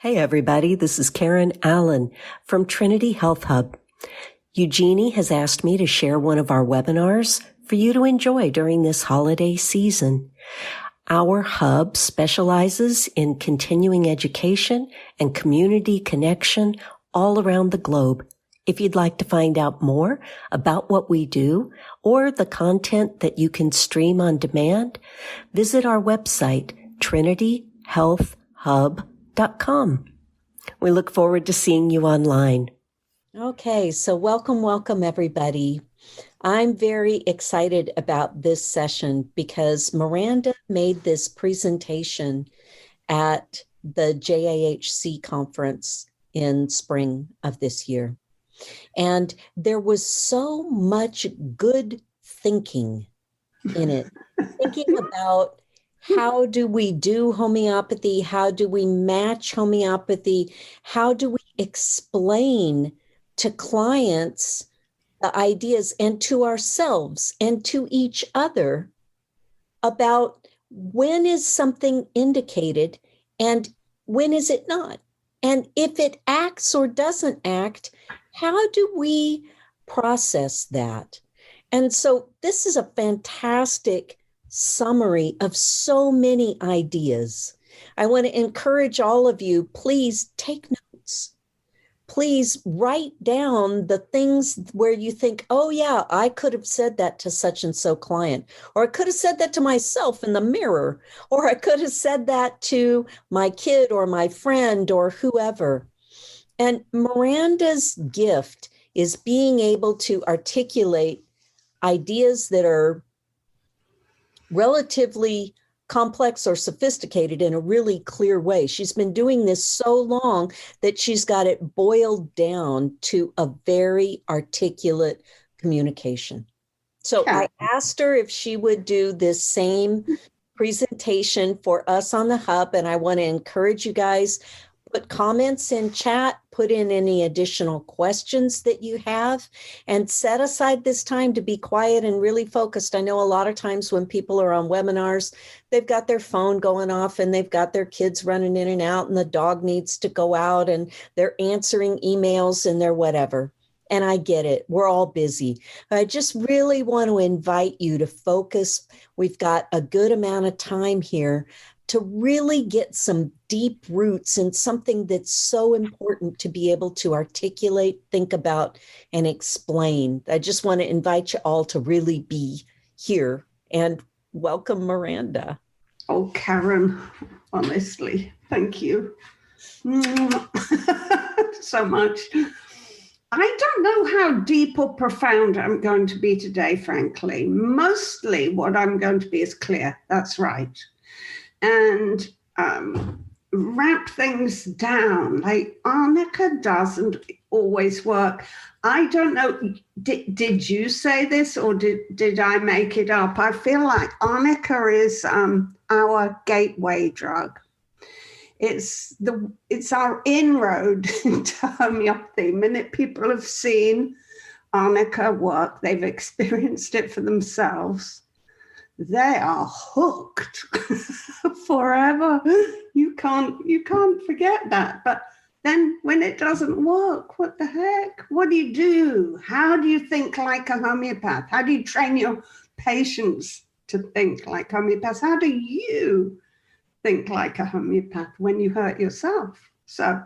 Hey everybody, this is Karen Allen from Trinity Health Hub. Eugenie has asked me to share one of our webinars for you to enjoy during this holiday season. Our hub specializes in continuing education and community connection all around the globe. If you'd like to find out more about what we do or the content that you can stream on demand, visit our website, trinityhealthhub.com. We look forward to seeing you online. Okay, so welcome everybody. I'm very excited about this session because Miranda made this presentation at the JAHC conference in spring of this year. And there was so much good thinking in it, thinking about how do we do homeopathy? How do we match homeopathy? How do we explain to clients the ideas and to ourselves and to each other about when is something indicated and when is it not? And if it acts or doesn't act, how do we process that? And so this is a fantastic summary of so many ideas. I want to encourage all of you, please take notes. Please write down the things where you think, oh yeah, I could have said that to such and so client, or I could have said that to myself in the mirror, or I could have said that to my kid or my friend or whoever. And Miranda's gift is being able to articulate ideas that are relatively complex or sophisticated in a really clear way. She's been doing this so long that she's got it boiled down to a very articulate communication. So I asked her if she would do this same presentation for us on the hub, and I want to encourage you guys, put comments in chat, put in any additional questions that you have, and set aside this time to be quiet and really focused. I know a lot of times when people are on webinars, they've got their phone going off and they've got their kids running in and out and the dog needs to go out and they're answering emails and they're whatever. And I get it. We're all busy. I just really want to invite you to focus. We've got a good amount of time here to really get some deep roots in something that's so important to be able to articulate, think about, and explain. I just want to invite you all to really be here and welcome Miranda. Oh, Karen, honestly, thank you so much. I don't know how deep or profound I'm going to be today, frankly. Mostly what I'm going to be is clear, that's right. And wrap things down. Like Arnica doesn't always work. I don't know, did you say this or did I make it up? I feel like Arnica is our gateway drug. It's our inroad into homeopathy. Many people have seen Arnica work. They've experienced it for themselves. They are hooked forever. You can't forget that. But then when it doesn't work, what the heck? What do you do? How do you think like a homeopath? How do you train your patients to think like homeopaths? How do you think like a homeopath when you hurt yourself? So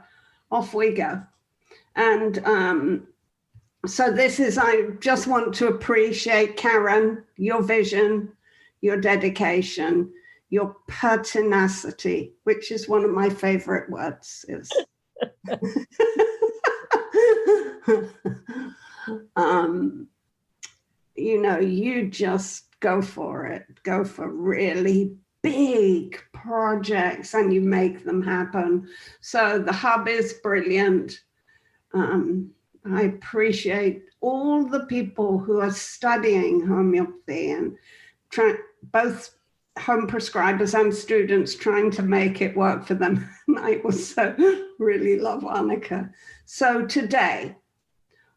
off we go. And so I just want to appreciate, Karen, your vision, your dedication, your pertinacity, which is one of my favorite words. You just go for it. Go for really big projects and you make them happen. So the hub is brilliant. I appreciate all the people who are studying homeopathy and both home prescribers and students trying to make it work for them. I also really love Arnica. So today,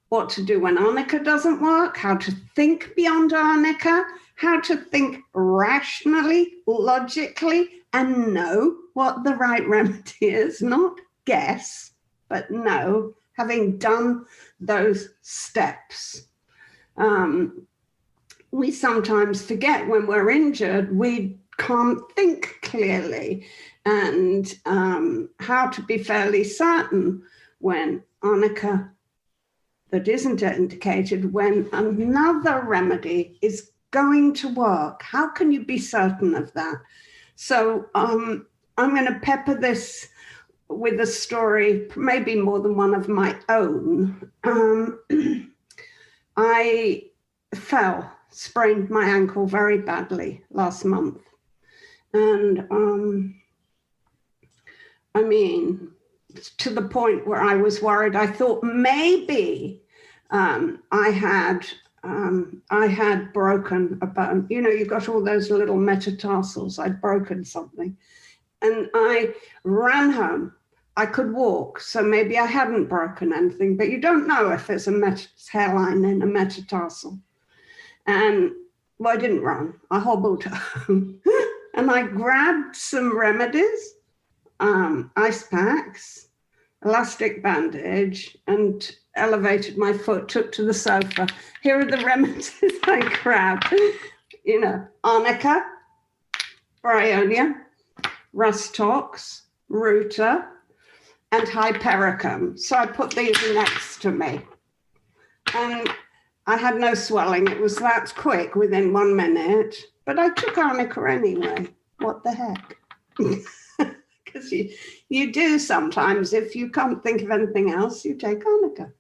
what to do when Arnica doesn't work, how to think beyond Arnica, how to think rationally, logically, and know what the right remedy is, not guess, but no, having done those steps. We sometimes forget when we're injured, we can't think clearly, and how to be fairly certain when Arnica that isn't indicated, when another remedy is going to work. How can you be certain of that? So I'm going to pepper this with a story, maybe more than one of my own. I sprained my ankle very badly last month. And I mean, to the point where I was worried. I thought maybe I had broken a bone. You know, you've got all those little metatarsals. I'd broken something. And I ran home. I could walk, so maybe I hadn't broken anything, but you don't know if there's a hairline in a metatarsal. And well, I didn't run. I hobbled home. And I grabbed some remedies, ice packs, elastic bandage, and elevated my foot, took to the sofa. Here are the remedies I grabbed. You know, Arnica, bryonia, rustox, ruta, and hypericum. So I put these next to me. And I had no swelling. It was that quick, within 1 minute. But I took Arnica anyway. What the heck? Because you do sometimes. If you can't think of anything else, you take Arnica.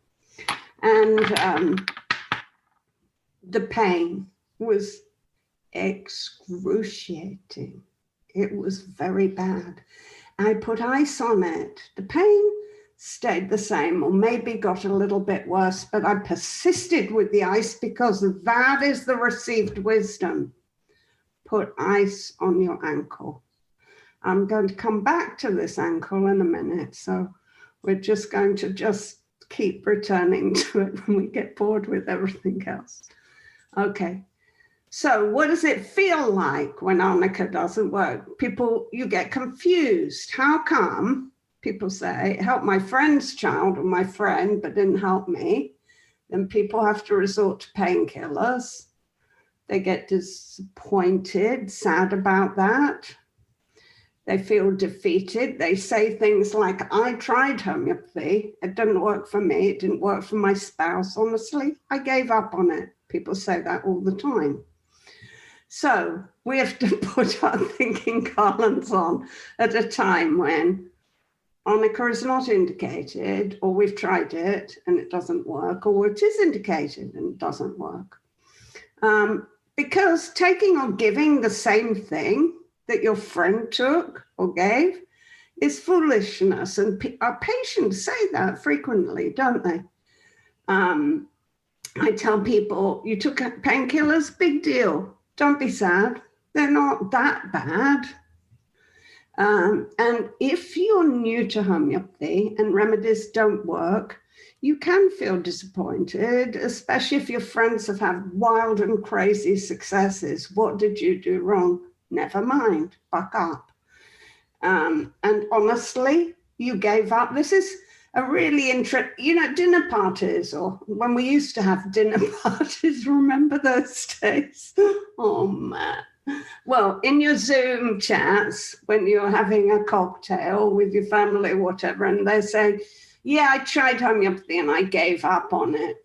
And the pain was excruciating. It was very bad. I put ice on it. The pain stayed the same, or maybe got a little bit worse, but I persisted with the ice because that is the received wisdom. Put ice on your ankle. I'm going to come back to this ankle in a minute, so we're just going to keep returning to it when we get bored with everything else. Okay, so what does it feel like when Arnica doesn't work? People, you get confused. How come? People say, it helped my friend's child or my friend, but didn't help me. Then people have to resort to painkillers. They get disappointed, sad about that. They feel defeated. They say things like, I tried homeopathy. It didn't work for me. It didn't work for my spouse. Honestly, I gave up on it. People say that all the time. So we have to put our thinking garlands on at a time when Arnica is not indicated, or we've tried it and it doesn't work, or it is indicated and it doesn't work. Because taking or giving the same thing that your friend took or gave is foolishness. And our patients say that frequently, don't they? I tell people, you took painkillers, big deal. Don't be sad. They're not that bad. And if you're new to homeopathy and remedies don't work, you can feel disappointed, especially if your friends have had wild and crazy successes. What did you do wrong? Never mind, buck up. And honestly, you gave up. This is a really interesting, dinner parties, or when we used to have dinner parties, remember those days? Oh man. Well, in your Zoom chats, when you're having a cocktail with your family or whatever, and they're saying, yeah, I tried homeopathy and I gave up on it.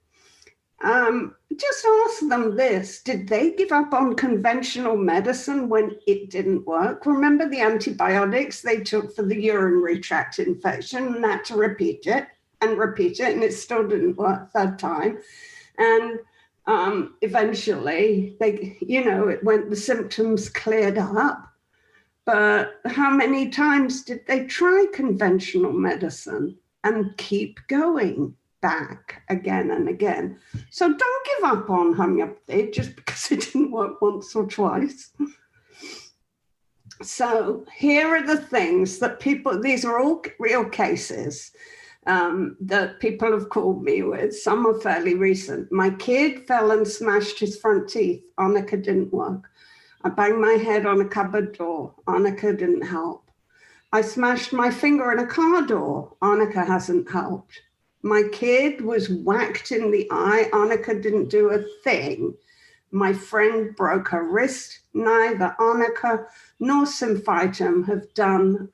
Just ask them this. Did they give up on conventional medicine when it didn't work? Remember the antibiotics they took for the urinary tract infection and had to repeat it, and it still didn't work third time. And eventually, the symptoms cleared up. But how many times did they try conventional medicine and keep going back again and again? So don't give up on homeopathy just because it didn't work once or twice. So here are the things that these are all real cases that people have called me with. Some are fairly recent. My kid fell and smashed his front teeth. Arnica didn't work. I banged my head on a cupboard door. Arnica didn't help. I smashed my finger in a car door. Arnica hasn't helped. My kid was whacked in the eye. Arnica didn't do a thing. My friend broke her wrist. Neither Arnica nor Symphytum have done,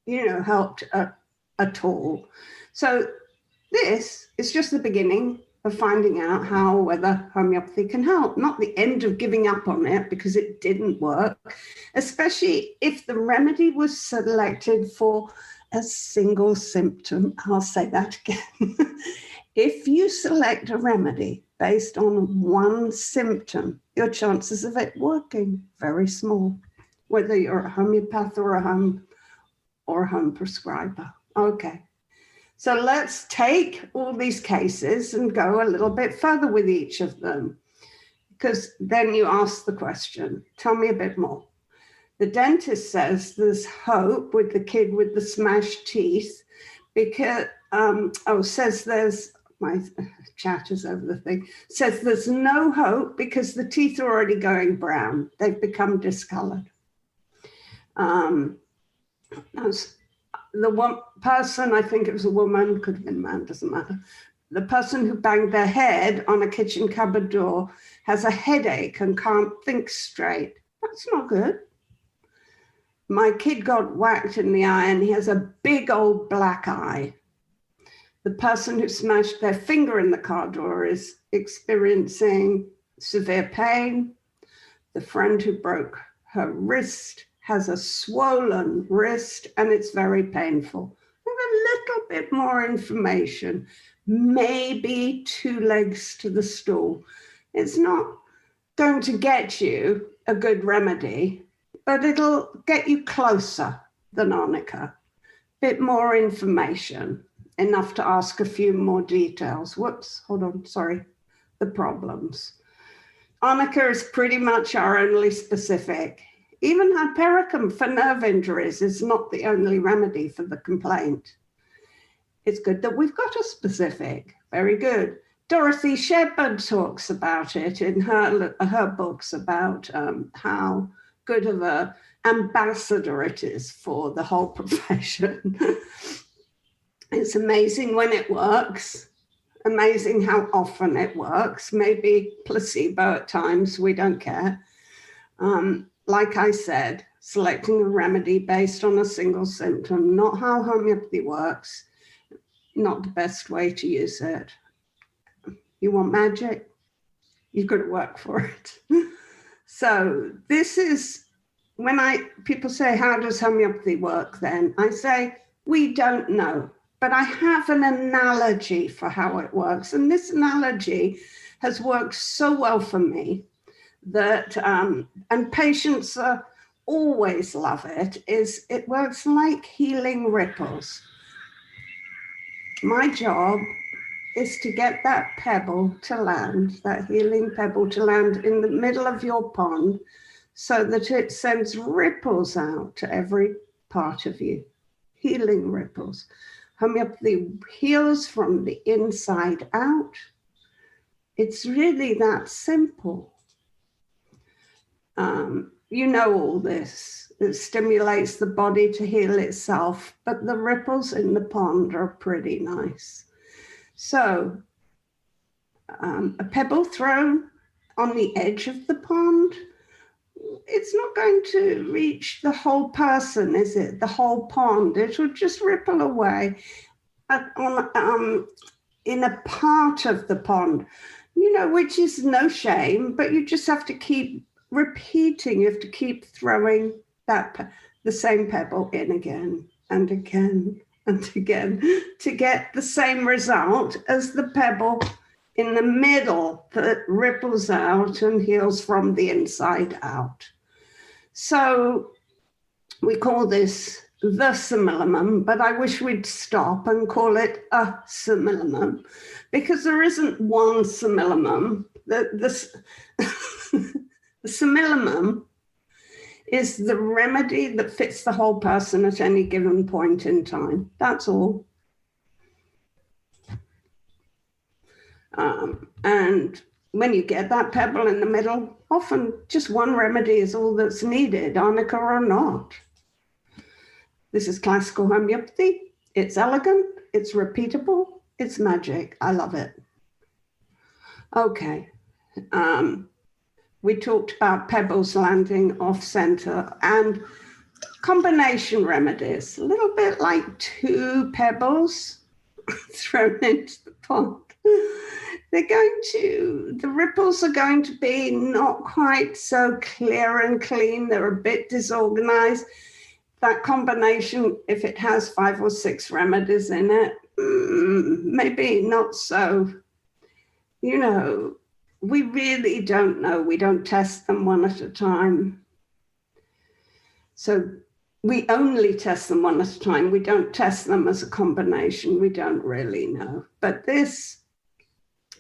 helped at all. So this is just the beginning of finding out how whether homeopathy can help, not the end of giving up on it because it didn't work, especially if the remedy was selected for a single symptom. I'll say that again. If you select a remedy based on one symptom, your chances of it working very small, whether you're a homeopath or a home prescriber. Okay. So let's take all these cases and go a little bit further with each of them, because then you ask the question, tell me a bit more. The dentist says there's hope with the kid with the smashed teeth because, says there's, my chat is over the thing, says there's no hope because the teeth are already going brown. They've become discolored. The one person, I think it was a woman, could have been a man, doesn't matter. The person who banged their head on a kitchen cupboard door has a headache and can't think straight. That's not good. My kid got whacked in the eye and he has a big old black eye. The person who smashed their finger in the car door is experiencing severe pain. The friend who broke her wrist has a swollen wrist and it's very painful. With a little bit more information, maybe 2 legs to the stool. It's not going to get you a good remedy, but it'll get you closer than Arnica. Bit more information, enough to ask a few more details. Whoops, hold on, sorry. The problems. Arnica is pretty much our only specific. Even hypericum for nerve injuries is not the only remedy for the complaint. It's good that we've got a specific. Very good. Dorothy Shepard talks about it in her books about how good of an ambassador it is for the whole profession. It's amazing when it works, amazing how often it works, maybe placebo at times, we don't care. Like I said, selecting a remedy based on a single symptom, not how homeopathy works, not the best way to use it. You want magic? You've got to work for it. So this is, when people say, how does homeopathy work then? I say, we don't know, but I have an analogy for how it works. And this analogy has worked so well for me that, and patients always love it, is it works like healing ripples. My job is to get that pebble to land, that healing pebble to land in the middle of your pond so that it sends ripples out to every part of you, healing ripples. Homeopathy heals from the inside out. It's really that simple. You know all this. It stimulates the body to heal itself, but the ripples in the pond are pretty nice. So a pebble thrown on the edge of the pond, it's not going to reach the whole person, is it? The whole pond. It will just ripple away in a part of the pond, which is no shame, but you just have to keep repeating. You have to keep throwing the same pebble in again and again and again to get the same result as the pebble in the middle that ripples out and heals from the inside out. So we call this the simillimum, but I wish we'd stop and call it a simillimum, because there isn't one simillimum. The simillimum is the remedy that fits the whole person at any given point in time. That's all. And when you get that pebble in the middle, often just one remedy is all that's needed, Arnica or not. This is classical homeopathy. It's elegant, it's repeatable, it's magic. I love it. Okay. We talked about pebbles landing off center and combination remedies, a little bit like two pebbles thrown into the pond. The ripples are going to be not quite so clear and clean. They're a bit disorganized. That combination, if it has 5 or 6 remedies in it, maybe not so, we really don't know. We don't test them one at a time. So we only test them one at a time. We don't test them as a combination. We don't really know. But this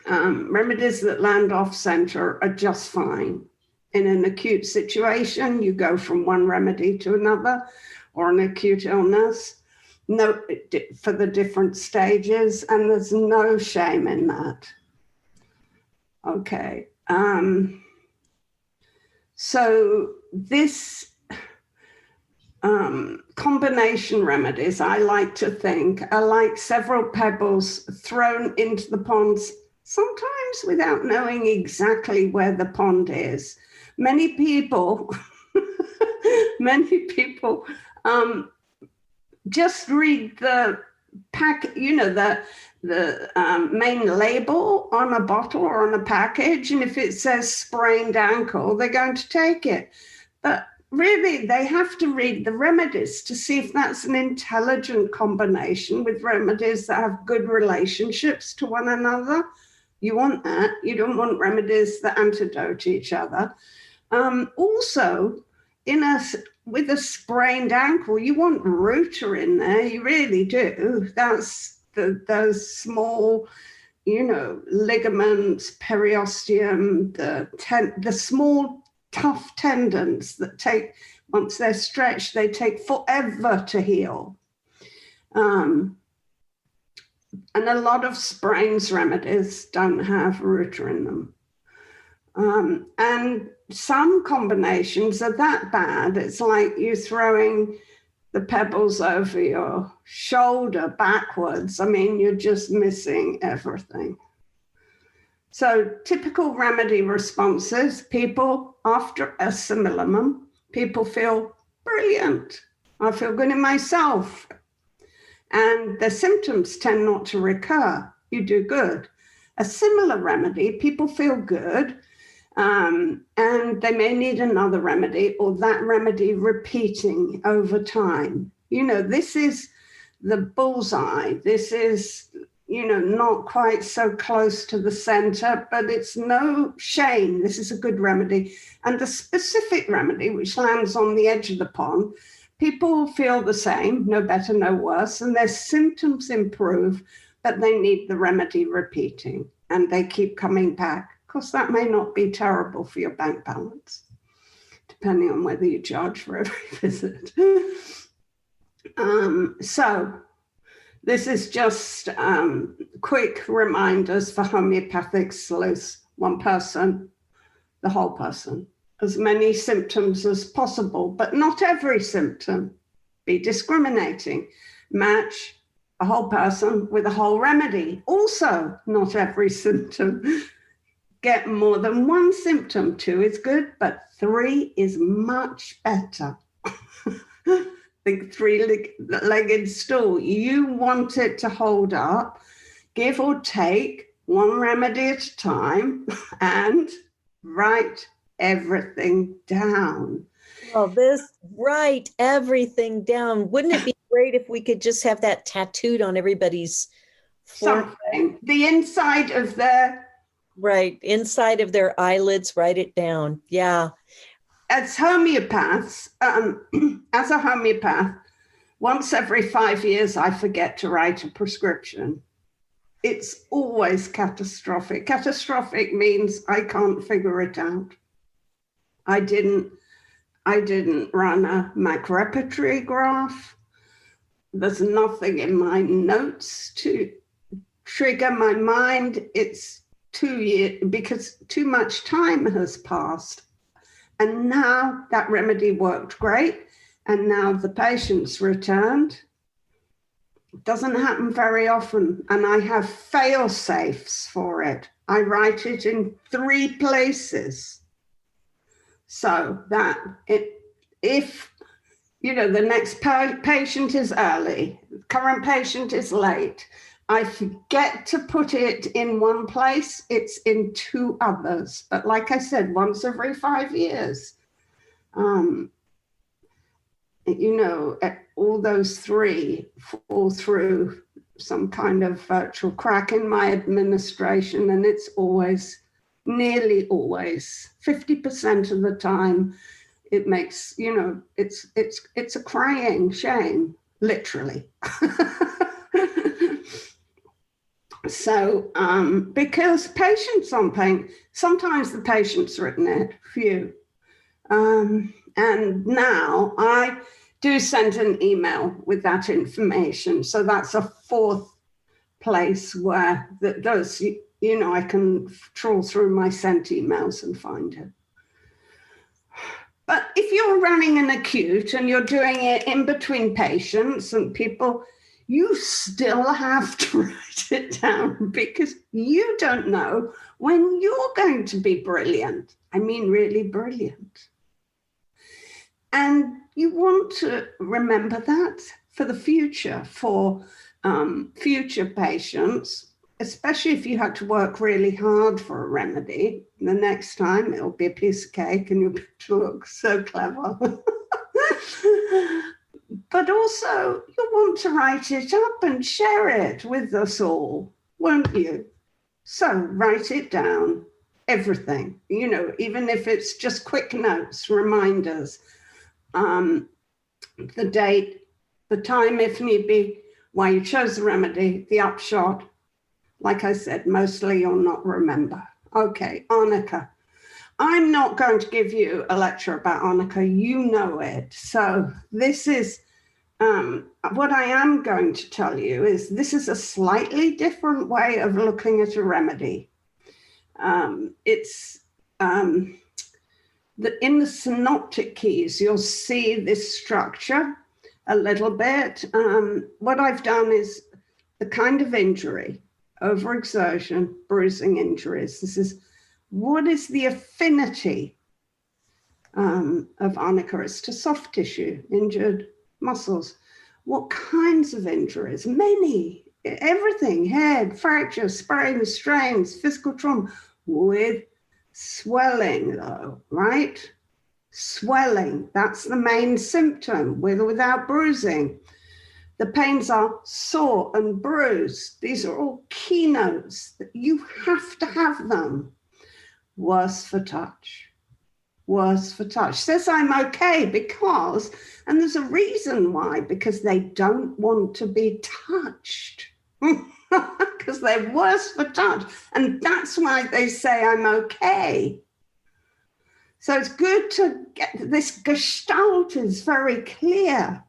remedies that land off center are just fine. In an acute situation, you go from one remedy to another, or an acute illness, for the different stages, and there's no shame in that. Okay. So this combination remedies, I like to think, are like several pebbles thrown into the ponds, sometimes without knowing exactly where the pond is. Many people just read the pack, the main label on a bottle or on a package, and if it says sprained ankle, they're going to take it. But really, they have to read the remedies to see if that's an intelligent combination with remedies that have good relationships to one another. You want that. You don't want remedies that antidote each other. Also, with a sprained ankle, you want Ruta in there. You really do. That's those small, ligaments, periosteum, the small, tough tendons that once they're stretched, they take forever to heal. And a lot of sprains remedies don't have Ruta in them. And some combinations are that bad. It's like you throwing the pebbles over your shoulder backwards. I mean, you're just missing everything. So typical remedy responses, people after a simillimum, people feel brilliant. I feel good in myself. And the symptoms tend not to recur. You do good. A similar remedy, people feel good. And they may need another remedy or that remedy repeating over time. This is the bullseye. This is, not quite so close to the center, but it's no shame. This is a good remedy. And the specific remedy, which lands on the edge of the pond, people feel the same, no better, no worse, and their symptoms improve, but they need the remedy repeating and they keep coming back. Of course, that may not be terrible for your bank balance, depending on whether you charge for every visit. So this is just quick reminders for homeopathic sleuths. One person, the whole person. As many symptoms as possible, but not every symptom. Be discriminating. Match a whole person with a whole remedy. Also, not every symptom. Get more than one symptom. 2 is good, but 3 is much better. The 3-legged stool. You want it to hold up, give or take, one remedy at a time, and write everything down. Well, write everything down. Wouldn't it be great if we could just have that tattooed on everybody's forehead? Something. The inside of their... Right. Inside of their eyelids, write it down. Yeah. As homeopaths, as a homeopath, once every 5 years, I forget to write a prescription. It's always catastrophic. Catastrophic means I can't figure it out. I didn't run a macrorepertory graph. There's nothing in my notes to trigger my mind. It's 2 years because too much time has passed. And now that remedy worked great. and now the patient's returned. It doesn't happen very often, and I have fail safes for it. I write it in 3 places so that if the next patient is early, current patient is late, I forget to put it in one place, it's in 2 others. But like I said, once every 5 years, all those 3 fall through some kind of virtual crack in my administration, and it's nearly always, 50% of the time, it makes, it's a crying shame, literally. So, because patients aren't paying, sometimes the patient's written it for you. And now I do send an email with that information. So that's a 4th place where that does, I can trawl through my sent emails and find it. But if you're running an acute and you're doing it in between patients and people, you still have to write it down, because you don't know when you're going to be brilliant. I mean, really brilliant. And you want to remember that for the future, for future patients, especially if you had to work really hard for a remedy. The next time it'll be a piece of cake and you'll look so clever. But also you want to write it up and share it with us all, won't you? So write it down, everything, even if it's just quick notes, reminders, the date, the time if need be, why you chose the remedy, the upshot. Like I said, mostly you'll not remember. Okay, Arnica. I'm not going to give you a lecture about Arnica, you know it. So this is, what I am going to tell you is this is a slightly different way of looking at a remedy. It's in the synoptic keys, you'll see this structure a little bit. What I've done is the kind of injury, overexertion, bruising injuries. This is what is the affinity of Arnica is to soft tissue, injured muscles. What kinds of injuries? Many, everything, head, fracture, sprains, strains, physical trauma, with swelling though, right? Swelling, that's the main symptom, with or without bruising. The pains are sore and bruised. These are all keynotes that you have to have them. Worse for touch. Worse for touch. Says I'm okay because, and there's a reason why, because they don't want to be touched. Because they're worse for touch. And that's why they say I'm okay. So it's good to get this gestalt is very clear.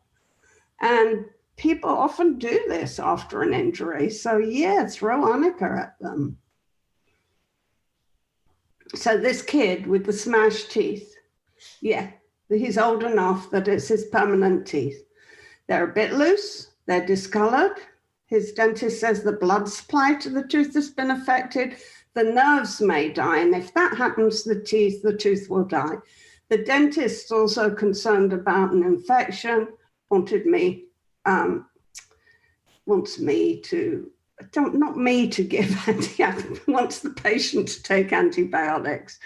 And people often do this after an injury. So yeah, throw Arnica at them. So this kid with the smashed teeth, yeah, he's old enough that it's his permanent teeth. They're a bit loose, they're discolored. His dentist says the blood supply to the tooth has been affected. The nerves may die, and if that happens to the tooth will die. The dentist's also concerned about an infection, wants me to give wants the patient to take antibiotics.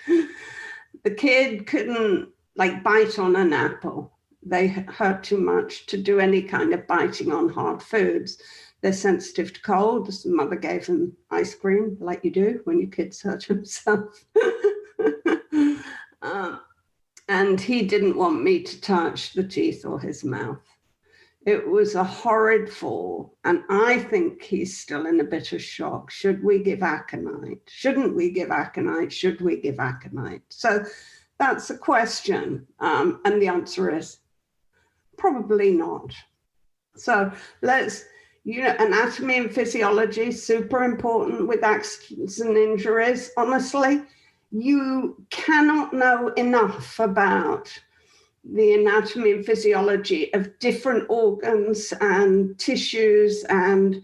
The kid couldn't bite on an apple. They hurt too much to do any kind of biting on hard foods. They're sensitive to cold. The mother gave him ice cream, like you do when your kids hurt himself. And he didn't want me to touch the teeth or his mouth. It was a horrid fall, and I think he's still in a bit of shock. Should we give aconite? Shouldn't we give aconite? Should we give aconite? So that's a question, and the answer is probably not. So let's, anatomy and physiology, super important with accidents and injuries. Honestly, you cannot know enough about the anatomy and physiology of different organs and tissues. And,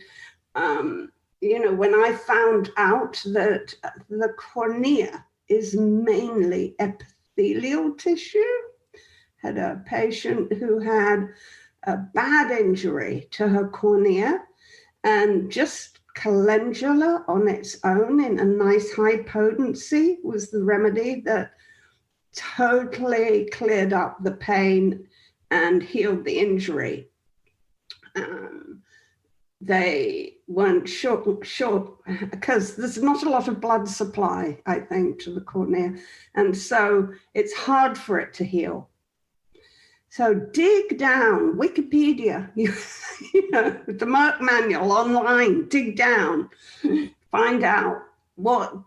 when I found out that the cornea is mainly epithelial tissue, had a patient who had a bad injury to her cornea, and just calendula on its own in a nice high potency was the remedy that totally cleared up the pain and healed the injury. They weren't sure because there's not a lot of blood supply, I think, to the cornea. And so it's hard for it to heal. So dig down, Wikipedia, the Merck manual online, dig down, find out what.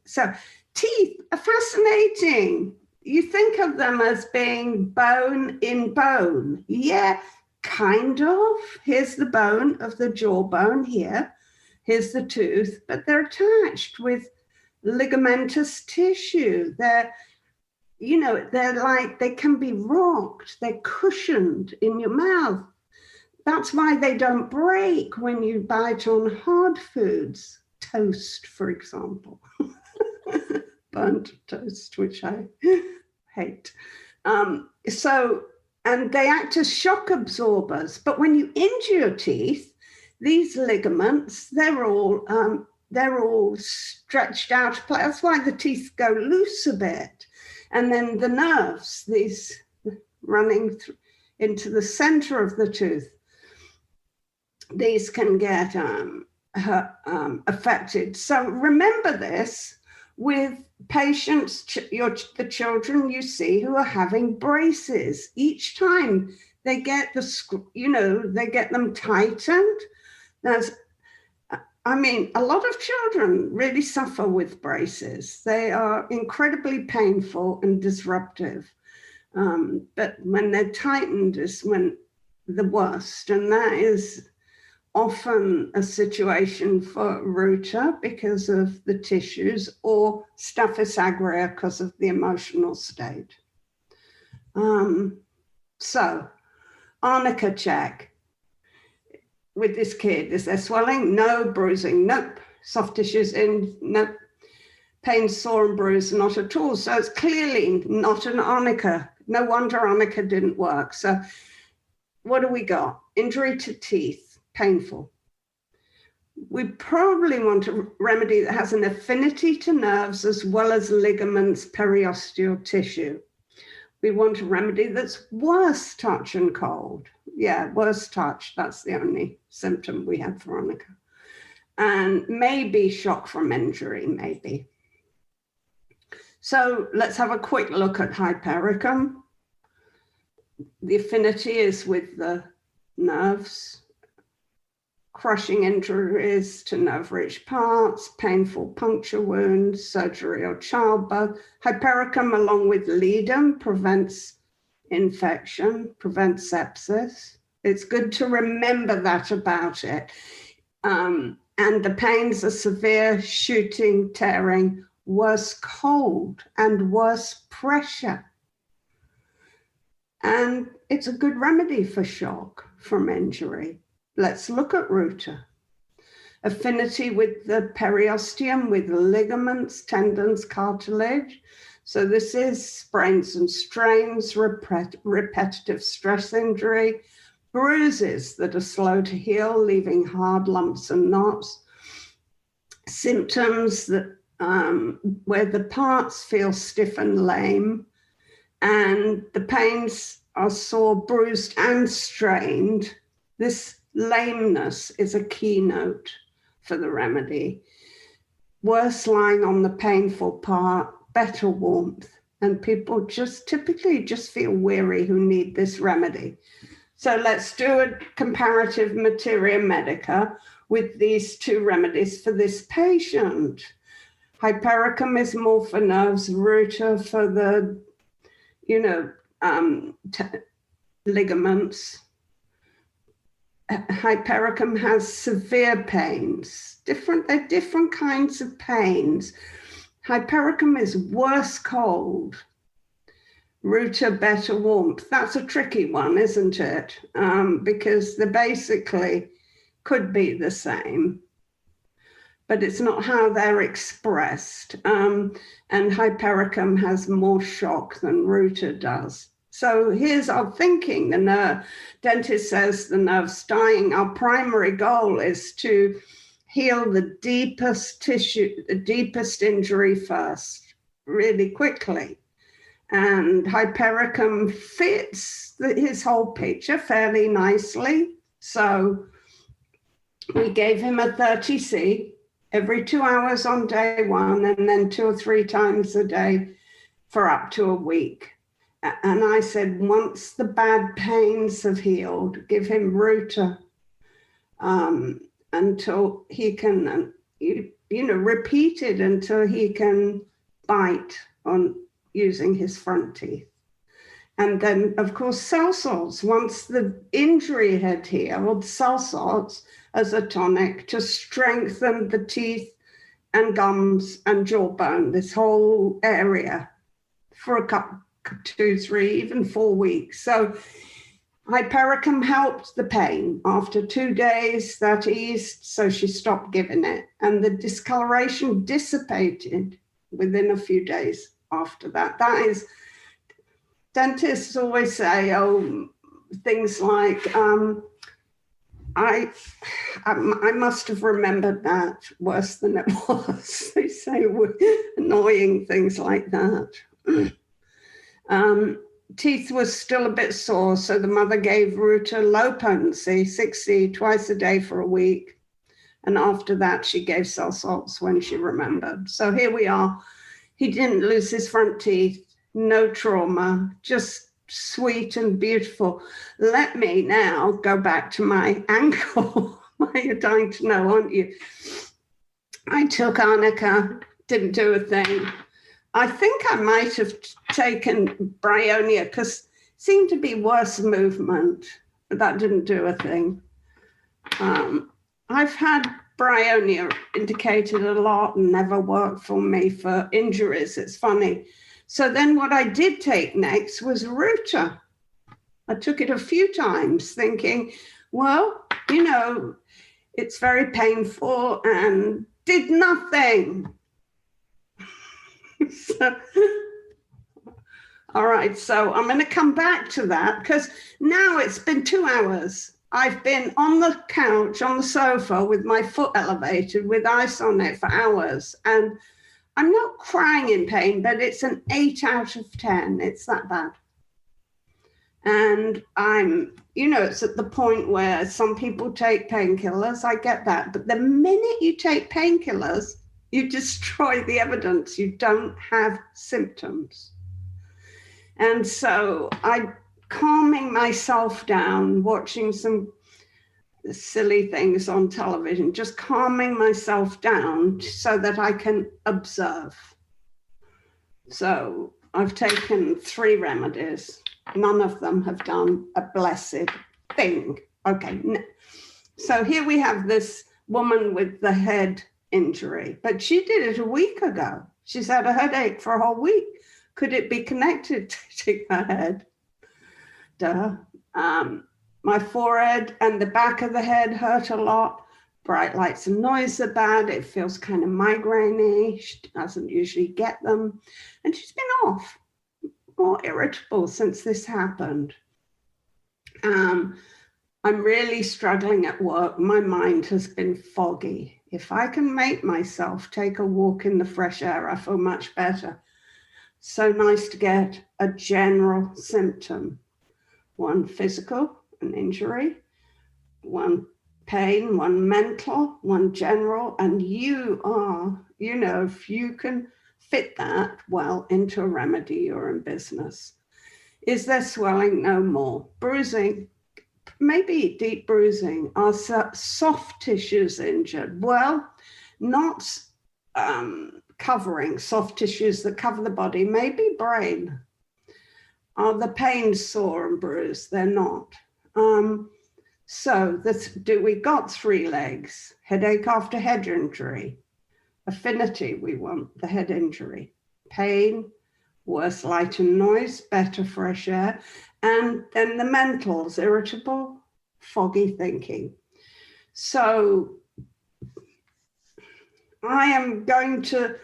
So teeth are fascinating. You think of them as being bone in bone. Yeah, kind of. Here's the bone of the jawbone here. Here's the tooth, but they're attached with ligamentous tissue. They're like, they can be rocked. They're cushioned in your mouth. That's why they don't break when you bite on hard foods. Toast, for example. Burnt toast, which I hate. And they act as shock absorbers. But when you injure your teeth, these ligaments, they're all stretched out. That's why the teeth go loose a bit. And then the nerves, these running into the center of the tooth, these can get affected. So remember this with patients, the children you see who are having braces. Each time they get they get them tightened. A lot of children really suffer with braces. They are incredibly painful and disruptive. But when they're tightened is when the worst. And that is often a situation for Ruta because of the tissues, or Staphylococcus aureus because of the emotional state. So, Arnica check. With this kid, is there swelling? No. Bruising? Nope. Soft tissues in? Nope. Pain, sore and bruised? Not at all. So it's clearly not an Arnica. No wonder Arnica didn't work. So what do we got? Injury to teeth, painful. We probably want a remedy that has an affinity to nerves as well as ligaments, periosteal tissue. We want a remedy that's worse touch and cold. Yeah, worse touch, that's the only symptom we had for Arnica. And maybe shock from injury, maybe. So let's have a quick look at hypericum. The affinity is with the nerves. Crushing injuries to nerve-rich parts, painful puncture wounds, surgery or childbirth. Hypericum along with ledum prevents infection, prevents sepsis. It's good to remember that about it. And the pains are severe, shooting, tearing, worse cold, and worse pressure. And it's a good remedy for shock from injury. Let's look at Ruta. Affinity with the periosteum, with ligaments, tendons, cartilage. So this is sprains and strains, repetitive stress injury, bruises that are slow to heal, leaving hard lumps and knots. Symptoms that where the parts feel stiff and lame, and the pains are sore, bruised, and strained. This lameness is a keynote for the remedy. Worse lying on the painful part, better warmth, and people typically just feel weary who need this remedy. So let's do a comparative materia medica with these two remedies for this patient. Hypericum is more for nerves, Ruta for the, ligaments. Hypericum has severe pains. They're different kinds of pains. Hypericum is worse cold. Ruta better warmth. That's a tricky one, isn't it? Because they basically could be the same, but it's not how they're expressed. And hypericum has more shock than Ruta does. So here's our thinking. The dentist says the nerve's dying. Our primary goal is to heal the deepest tissue, the deepest injury first, really quickly. And hypericum fits his whole picture fairly nicely. So we gave him a 30C every 2 hours on day one, and then 2 or 3 times a day for up to a week. And I said, once the bad pains have healed, give him Ruta until he can, repeat it until he can bite on using his front teeth. And then, of course, cell salts. Once the injury had healed, cell salts as a tonic to strengthen the teeth and gums and jawbone, this whole area, for a couple, 2, 3, even 4 weeks. So hypericum helped the pain. After 2 days, that eased, so she stopped giving it. And the discoloration dissipated within a few days after that. That is, dentists always say, things like, I must have remembered that worse than it was. They say annoying things like that. Teeth was still a bit sore, so the mother gave Ruta low potency, 6C, twice a day for a week. And after that, she gave cell salts when she remembered. So here we are. He didn't lose his front teeth, no trauma, just sweet and beautiful. Let me now go back to my ankle. You're dying to know, aren't you? I took Arnica, didn't do a thing. I think I might have taken Bryonia because it seemed to be worse movement, but that didn't do a thing. I've had Bryonia indicated a lot and never worked for me for injuries. It's funny. So then what I did take next was Ruta. I took it a few times thinking, well, it's very painful, and did nothing. So, all right, so I'm going to come back to that because now it's been 2 hours. I've been on the couch, on the sofa with my foot elevated with ice on it for hours. And I'm not crying in pain, but it's an 8 out of 10. It's that bad. And it's at the point where some people take painkillers. I get that. But the minute you take painkillers, you destroy the evidence. You don't have symptoms. And so I'm calming myself down, watching some silly things on television, just calming myself down so that I can observe. So I've taken 3 remedies. None of them have done a blessed thing. Okay. So here we have this woman with the head injury, but she did it a week ago. She's had a headache for a whole week. Could it be connected to her head? Duh. My forehead and the back of the head hurt a lot. Bright lights and noise are bad. It feels kind of migraine-y. She doesn't usually get them. And she's been off, more irritable since this happened. I'm really struggling at work. My mind has been foggy. If I can make myself take a walk in the fresh air, I feel much better. So nice to get a general symptom. One physical, an injury, one pain, one mental, one general, and you are, if you can fit that well into a remedy, you're in business. Is there swelling? No more. Bruising, maybe deep bruising. Are soft tissues injured? Well, not covering soft tissues that cover the body, maybe brain. Are the pains sore and bruised? They're not. So we got 3 legs, headache after head injury. Affinity, we want the head injury. Pain, worse light and noise, better fresh air. And then the mentals, irritable, foggy thinking. So I am going to,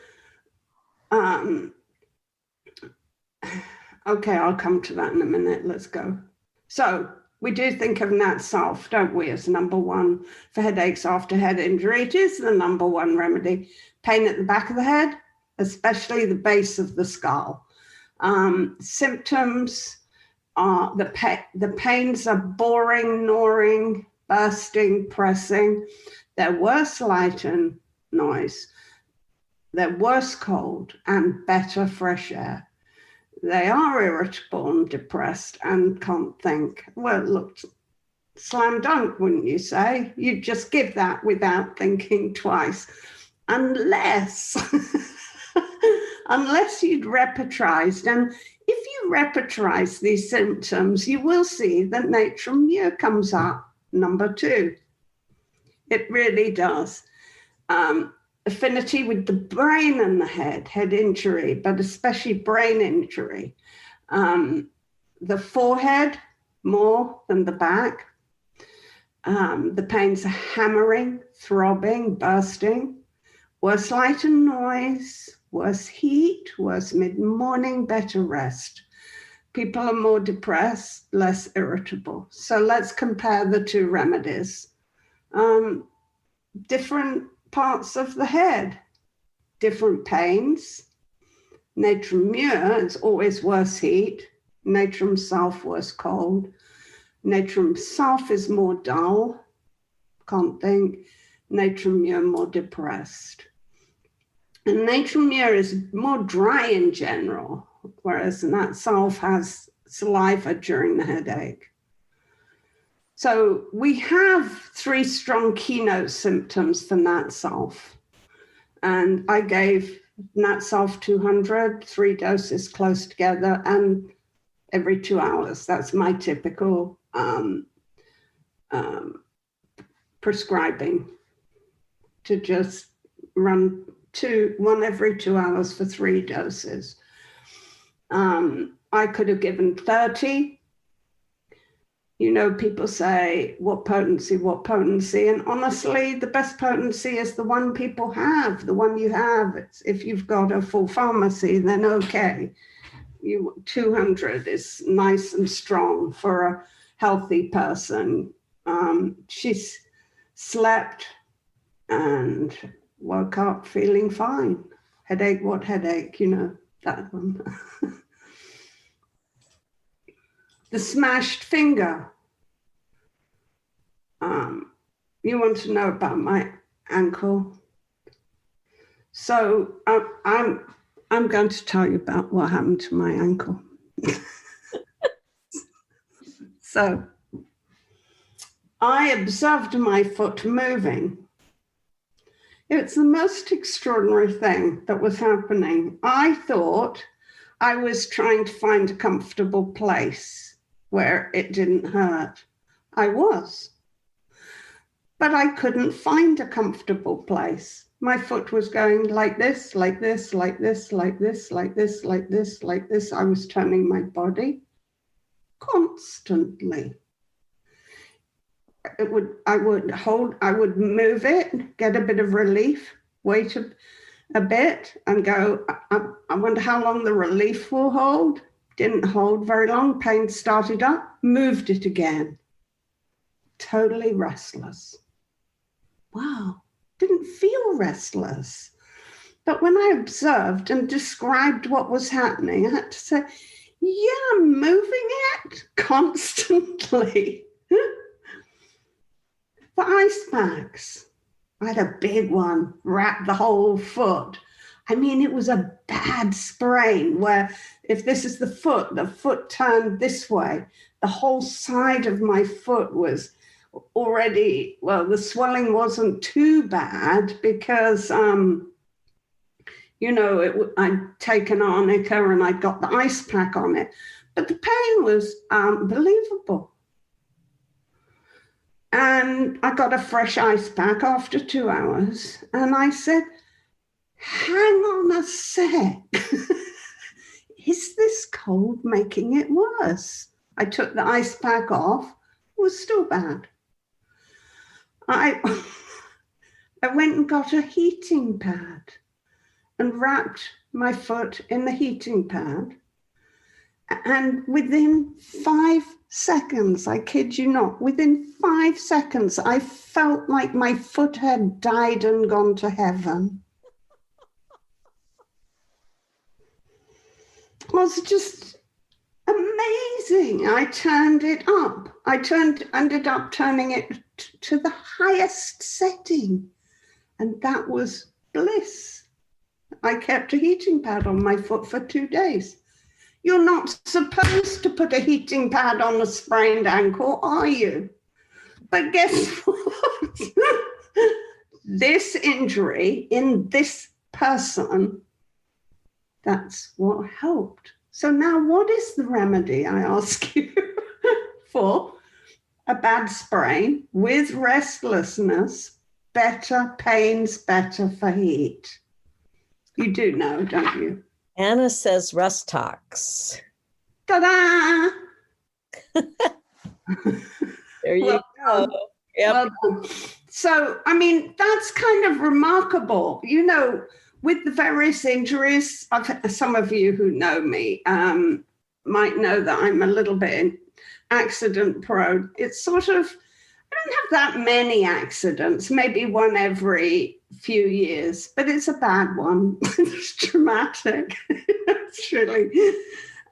okay, I'll come to that in a minute. Let's go. So we do think of Nat Sulph, don't we, as number one for headaches after head injury. It is the number one remedy. Pain at the back of the head, especially the base of the skull. Symptoms are the pains are boring, gnawing, bursting, pressing. They're worse light and noise. They're worse cold and better fresh air. They are irritable and depressed and can't think. Well, look, slam dunk, wouldn't you say? You'd just give that without thinking twice. Unless you'd repertorized. And if you repertorize these symptoms, you will see that natrum mur comes up, number 2. It really does. Affinity with the brain and the head injury, but especially brain injury. The forehead more than the back. The pains are hammering, throbbing, bursting, worse light and noise, worse heat, worse mid-morning, better rest. People are more depressed, less irritable. So let's compare the two remedies. Different parts of the head, different pains. Natrum mur is always worse heat. Natrum sulph worse cold. Natrum sulph is more dull, can't think. Natrum mur more depressed. And natrum mur is more dry in general, whereas Nat Sulph has saliva during the headache. So we have 3 strong keynote symptoms for Nat Sulph. And I gave Nat Sulph 200, 3 doses close together, and every 2 hours. That's my typical prescribing, to just run one every 2 hours for 3 doses. I could have given 30. You know, people say, what potency? And honestly, the best potency is the one people have, the one you have. If you've got a full pharmacy, then okay. 200 is nice and strong for a healthy person. She's slept and woke up feeling fine. Headache, what headache? You know, that one. The smashed finger. You want to know about my ankle? So I'm going to tell you about what happened to my ankle. So I observed my foot moving. It's the most extraordinary thing that was happening. I thought I was trying to find a comfortable place where it didn't hurt. I was. But I couldn't find a comfortable place. My foot was going like this, like this, like this, like this, like this, like this, like this. I was turning my body constantly. I would move it, get a bit of relief, wait a bit and go, I wonder how long the relief will hold. Didn't hold very long. Pain started up, moved it again. Totally restless. Wow, didn't feel restless. But when I observed and described what was happening, I had to say, yeah, I'm moving it constantly. The ice packs. I had a big one, wrapped the whole foot. I mean, it was a bad sprain where if this is the foot turned this way. The whole side of my foot was already, well, the swelling wasn't too bad because, you know, I'd taken Arnica and I'd got the ice pack on it. But the pain was unbelievable. And I got a fresh ice pack after 2 hours. And I said, hang on a sec. is this cold making it worse? I took the ice pack off, it was still bad. I went and got a heating pad and wrapped my foot in the heating pad. And within 5 seconds, I kid you not, within 5 seconds, I felt like my foot had died and gone to heaven. It was just amazing. I turned it up. Ended up turning it to the highest setting. And that was bliss. I kept a heating pad on my foot for 2 days. You're not supposed to put a heating pad on a sprained ankle, are you? But guess what? This injury in this person, that's what helped. So now what is the remedy, I ask you, for a bad sprain with restlessness, better pains, better for heat? You do know, don't you? Anna says Rustox. Ta-da! There you go. Yep. Well done. So, I mean, that's kind of remarkable. You know, with the various injuries, some of you who know me might know that I'm a little bit accident prone. It's sort of, I don't have that many accidents, maybe one every few years, but it's a bad one. It's traumatic. It's really,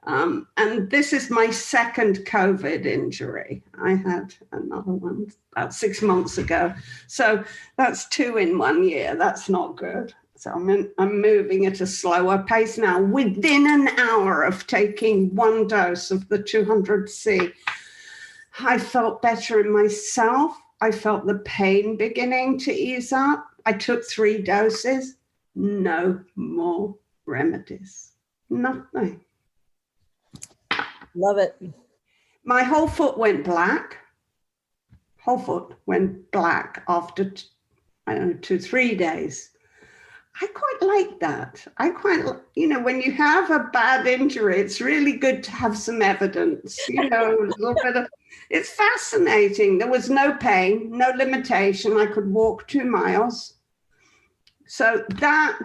and this is my second COVID injury. I had another one about 6 months ago. So that's 2 in 1 year. That's not good. So I'm moving at a slower pace now. Within an hour of taking 1 dose of the 200C, I felt better in myself. I felt the pain beginning to ease up. I took 3 doses, no more remedies, nothing. Love it. My whole foot went black. Whole foot went black after, 2-3 days. I quite like that. When you have a bad injury, it's really good to have some evidence, a little bit of, it's fascinating. There was no pain, no limitation. I could walk 2 miles. So that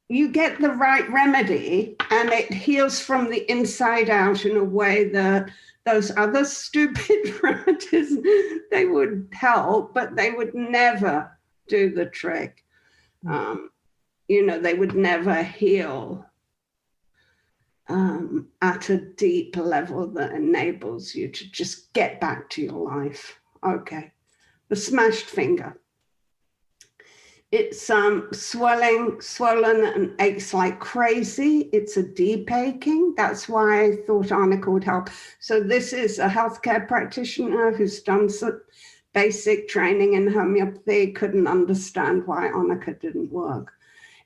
you get the right remedy and it heals from the inside out in a way that those other stupid remedies, they would help, but they would never do the trick. They would never heal at a deep level that enables you to just get back to your life. Okay, the smashed finger. It's swollen and aches like crazy. It's a deep aching. That's why I thought Arnica would help. So this is a healthcare practitioner who's done some basic training in homeopathy, couldn't understand why Arnica didn't work.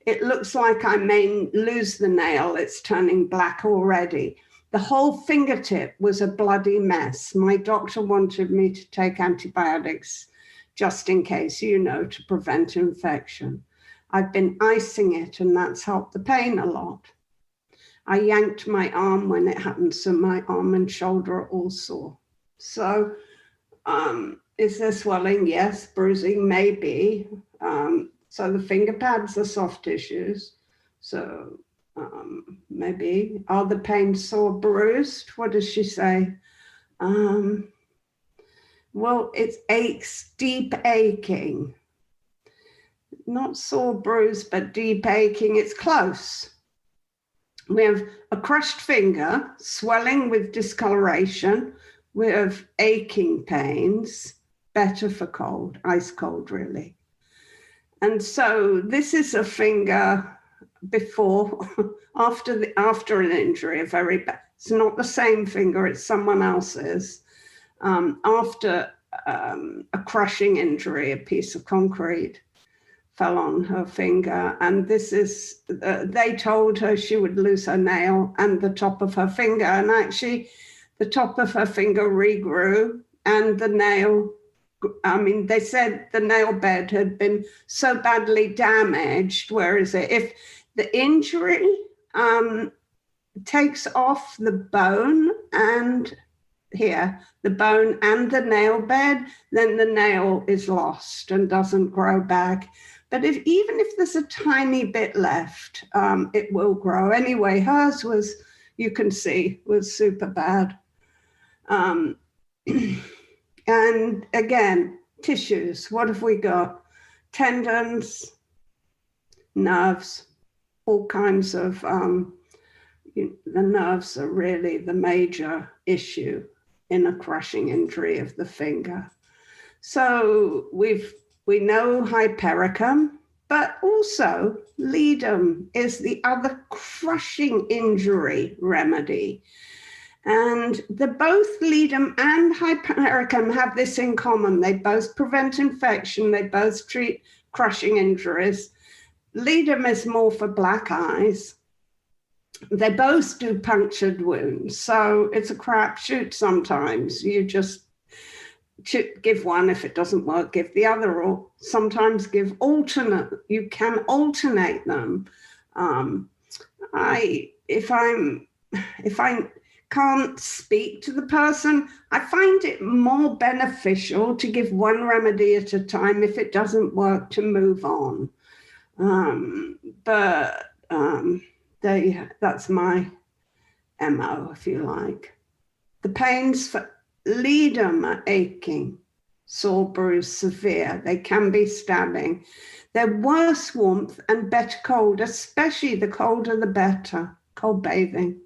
It looks like I may lose the nail. It's turning black already. The whole fingertip was a bloody mess. My doctor wanted me to take antibiotics just in case, to prevent infection. I've been icing it and that's helped the pain a lot. I yanked my arm when it happened, so my arm and shoulder are all sore. So is there swelling? Yes. Bruising? Maybe. So the finger pads are soft tissues. So maybe. Are the pains sore, bruised? What does she say? Well, it aches, deep aching. Not sore, bruised, but deep aching. It's close. We have a crushed finger, swelling with discoloration. We have aching pains, better for cold, ice cold, really. And so this is a finger before, after an injury, it's not the same finger, it's someone else's. After a crushing injury, a piece of concrete fell on her finger. And this is, they told her she would lose her nail and the top of her finger. And actually, the top of her finger regrew and the nail, they said the nail bed had been so badly damaged. Where is it? If the injury takes off the bone and the bone and the nail bed, then the nail is lost and doesn't grow back. But even if there's a tiny bit left, it will grow. Anyway, hers was, you can see, was super bad. And again, tissues, what have we got? Tendons, nerves, all kinds of, the nerves are really the major issue in a crushing injury of the finger. So we know hypericum, but also ledum is the other crushing injury remedy. And both ledum and hypericum have this in common. They both prevent infection. They both treat crushing injuries. Ledum is more for black eyes. They both do punctured wounds. So it's a crapshoot sometimes. You just give one. If it doesn't work, give the other, or sometimes give alternate. You can alternate them. If I can't speak to the person, I find it more beneficial to give one remedy at a time. If it doesn't work, to move on. That's my MO, if you like. The pains for ledum are aching, sore, bruise, severe. They can be stabbing. They're worse warmth and better cold, especially the colder the better, cold bathing.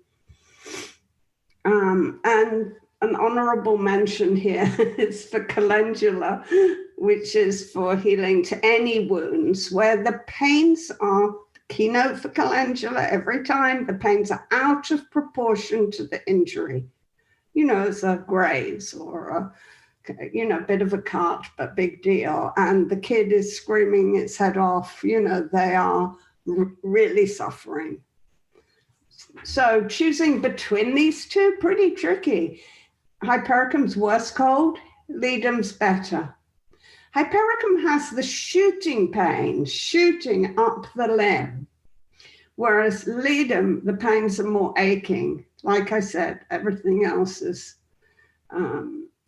And an honorable mention here is for calendula, which is for healing to any wounds where the pains are, keynote for calendula every time, the pains are out of proportion to the injury. It's a graze or a bit of a cut, but big deal. And the kid is screaming its head off. They are really suffering. So choosing between these two, pretty tricky. Hypericum's worse cold, ledum's better. Hypericum has the shooting pain, shooting up the limb, whereas ledum, the pains are more aching. Like I said, everything else is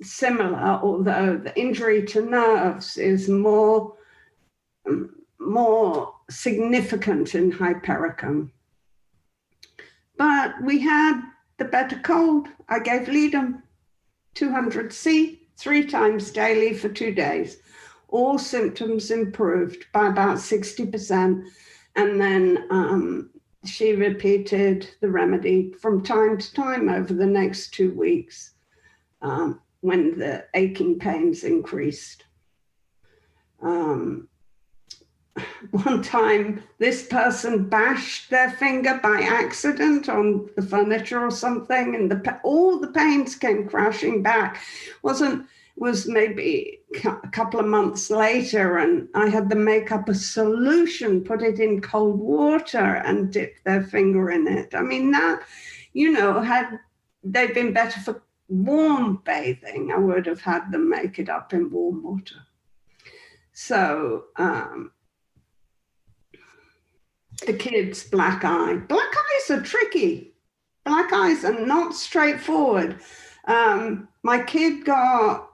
similar, although the injury to nerves is more significant in hypericum. But we had the better cold. I gave ledum 200C 3 times daily for 2 days. All symptoms improved by about 60%. And then she repeated the remedy from time to time over the next 2 weeks when the aching pains increased. One time, this person bashed their finger by accident on the furniture or something, and all the pains came crashing back. Was maybe a couple of months later, and I had them make up a solution, put it in cold water, and dip their finger in it. I mean, that, had they been better for warm bathing, I would have had them make it up in warm water. So, the kids' black eye. Black eyes are tricky. Black eyes are not straightforward. My kid got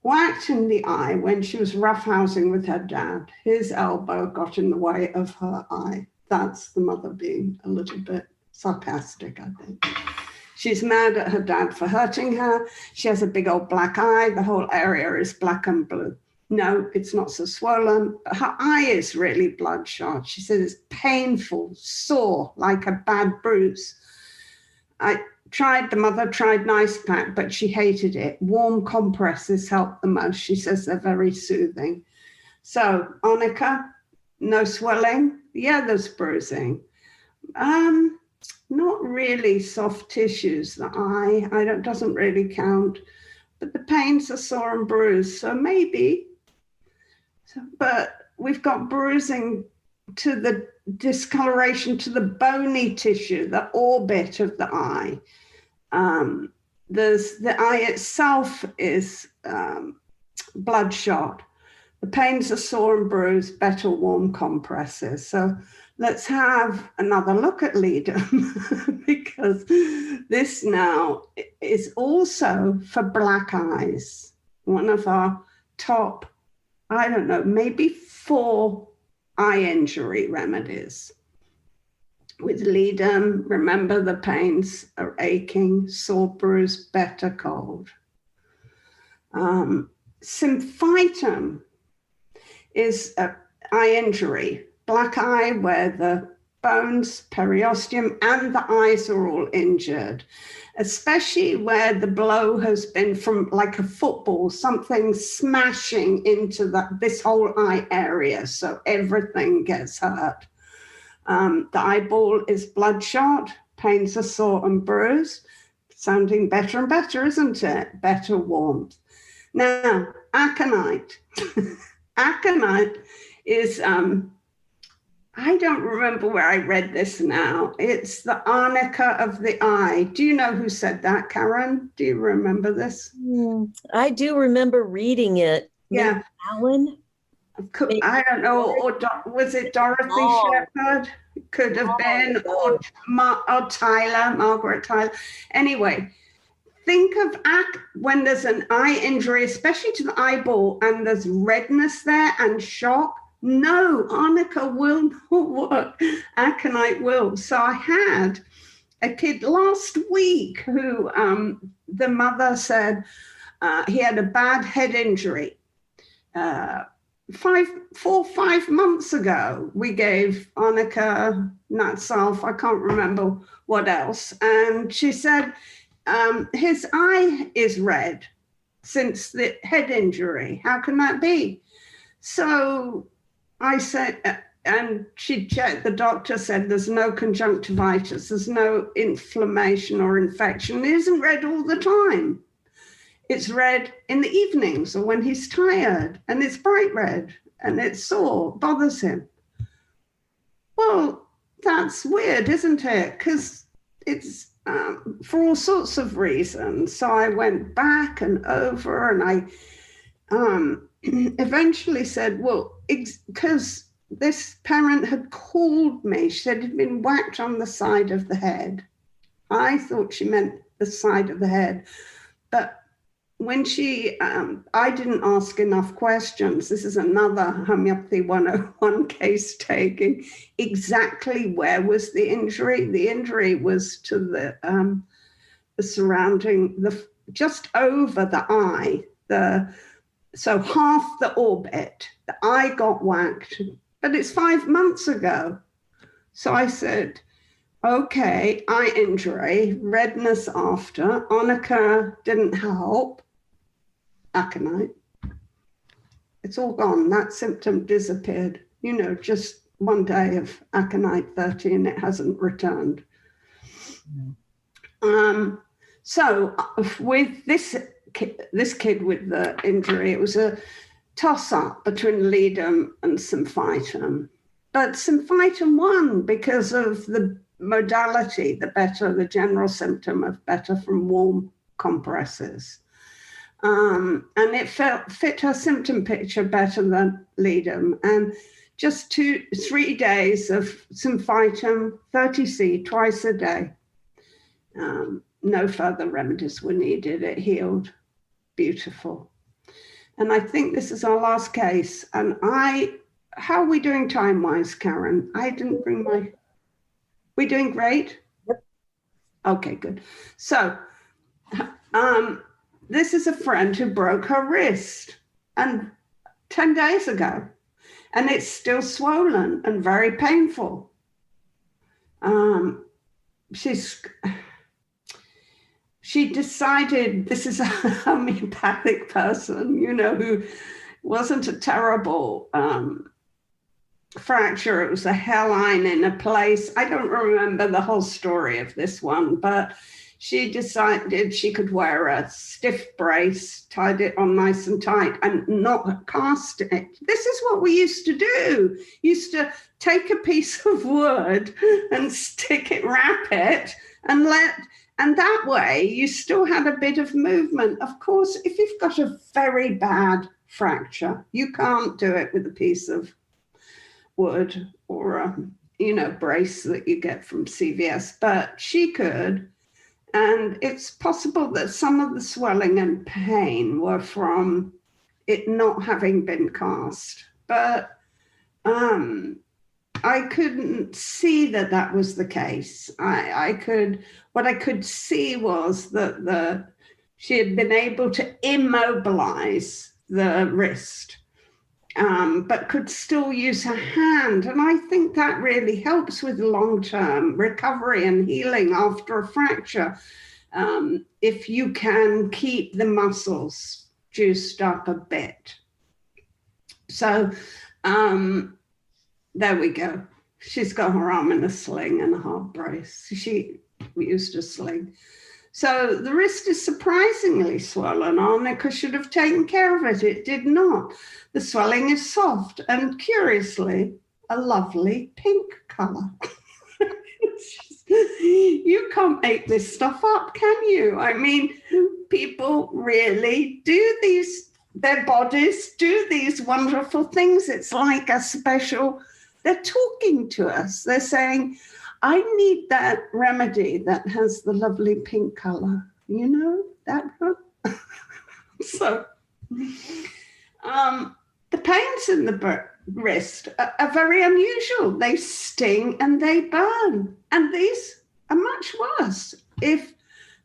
whacked in the eye when she was roughhousing with her dad. His elbow got in the way of her eye. That's the mother being a little bit sarcastic, I think. She's mad at her dad for hurting her. She has a big old black eye. The whole area is black and blue. No, it's not so swollen, but her eye is really bloodshot. She says it's painful, sore, like a bad bruise. The mother tried Nice Pack, but she hated it. Warm compresses help the most. She says they're very soothing. So, Arnica, no swelling. Yeah, there's bruising. Not really soft tissues. The eye, doesn't really count. But the pains are sore and bruised, so maybe. But we've got bruising to the discoloration to the bony tissue, the orbit of the eye. The eye itself is bloodshot, The pains are sore and bruised, better warm compresses. So let's have another look at Ledum because this now is also for black eyes. One of our top, I don't know, maybe 4 eye injury remedies. With Ledum, remember the pains are aching, sore, bruised, better, cold. Symphytum is an eye injury, black eye, where the bones, periosteum, and the eyes are all injured, especially where the blow has been from like a football, something smashing into this whole eye area, so everything gets hurt. The eyeball is bloodshot, pains are sore and bruised, sounding better and better, isn't it? Better warmth. Now, aconite. Aconite is, I don't remember where I read this now. It's the arnica of the eye. Do you know who said that, Karen? Do you remember this? I do remember reading it. Yeah. Maybe Alan? I don't know, or was it Dorothy Shepherd? Could have been, or Tyler, Margaret Tyler. Anyway, think of when there's an eye injury, especially to the eyeball, and there's redness there and shock. No, arnica will not work. Aconite will. So I had a kid last week who the mother said he had a bad head injury. 4 or 5 months ago, we gave arnica, nut sulf, I can't remember what else. And she said, his eye is red since the head injury. How can that be? So I said, and she checked, the doctor said there's no conjunctivitis, there's no inflammation or infection. It isn't red all the time. It's red in the evenings or when he's tired, and it's bright red and it's sore, bothers him. Well, that's weird, isn't it? Because it's for all sorts of reasons. So I went back and over, and I eventually said, well, because this parent had called me, she said he'd been whacked on the side of the head. I thought she meant the side of the head, but when I didn't ask enough questions. This is another Homeopathy 101 case taking. Exactly where was the injury? The injury was to the surrounding, just over the eye, so half the orbit. The eye got whacked, but it's 5 months ago. So I said, okay, eye injury, redness after, arnica didn't help. Aconite, it's all gone. That symptom disappeared. Just one day of aconite 30 and it hasn't returned. So with this kid with the injury, it was a toss-up between Ledum and Symphytum. But Symphytum won because of the modality, the general symptom of better from warm compresses. And it fit her symptom picture better than Ledum. And just 3 days of Symphytum, 30C, twice a day. No further remedies were needed. It healed. Beautiful. And I think this is our last case. And how are we doing time-wise, Karen? I didn't bring we doing great? Yep. Okay, good. So, this is a friend who broke her wrist 10 days ago, and it's still swollen and very painful. She decided, this is a homeopathic person, who wasn't a terrible fracture. It was a hairline in a place. I don't remember the whole story of this one, but she decided she could wear a stiff brace, tied it on nice and tight, and not cast it. This is what we used to do. Used to take a piece of wood and stick it, wrap it, and that way you still had a bit of movement. Of course, if you've got a very bad fracture. You can't do it with a piece of wood or a, brace that you get from CVS, but she could. And it's possible that some of the swelling and pain were from it not having been cast. But I couldn't see that was the case. What I could see was that she had been able to immobilize the wrist, but could still use her hand. And I think that really helps with long-term recovery and healing after a fracture, if you can keep the muscles juiced up a bit. So there we go. She's got her arm in a sling and a hard brace. We used a sling. So the wrist is surprisingly swollen. Arnica should have taken care of it. It did not. The swelling is soft and, curiously, a lovely pink color. You can't make this stuff up, can you? I mean, people really do their bodies do these wonderful things. It's like a special, they're talking to us. They're saying, I need that remedy that has the lovely pink color, that one. So the pains in the wrist are very unusual. They sting and they burn. And these are much worse. If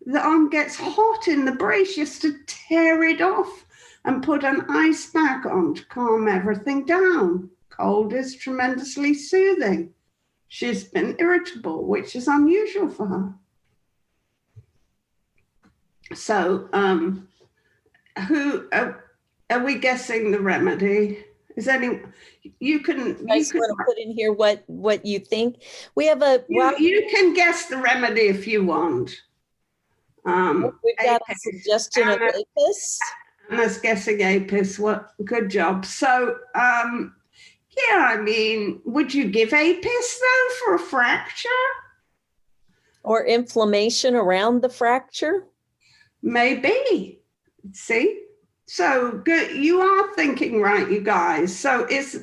the arm gets hot in the brace, you have to tear it off and put an ice pack on to calm everything down. Cold is tremendously soothing. She's been irritable, which is unusual for her. So, who are we guessing the remedy? Is any you can want to put in here what you think? We have you can guess the remedy if you want. We've got a suggestion of apis. Anna's guessing apis. What good job. So yeah, I mean, would you give apis though for a fracture? Or inflammation around the fracture? Maybe. See? So good. You are thinking right, you guys. So it's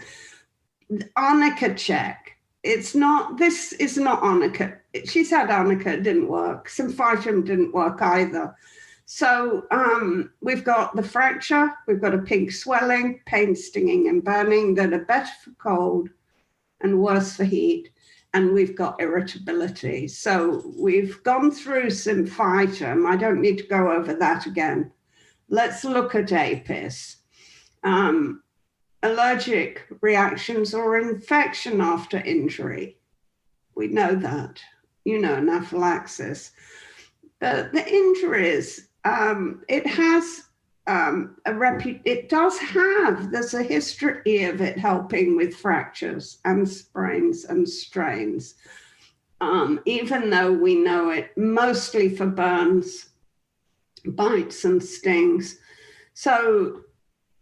Arnica check. This is not Arnica. She's had Arnica, it didn't work. Symphytum didn't work either. So we've got the fracture, we've got a pink swelling, pain, stinging, and burning that are better for cold and worse for heat. And we've got irritability. So we've gone through symphytum. I don't need to go over that again. Let's look at apis. Allergic reactions or infection after injury. We know that, anaphylaxis. But the injuries, there's a history of it helping with fractures and sprains and strains, even though we know it mostly for burns, bites and stings. So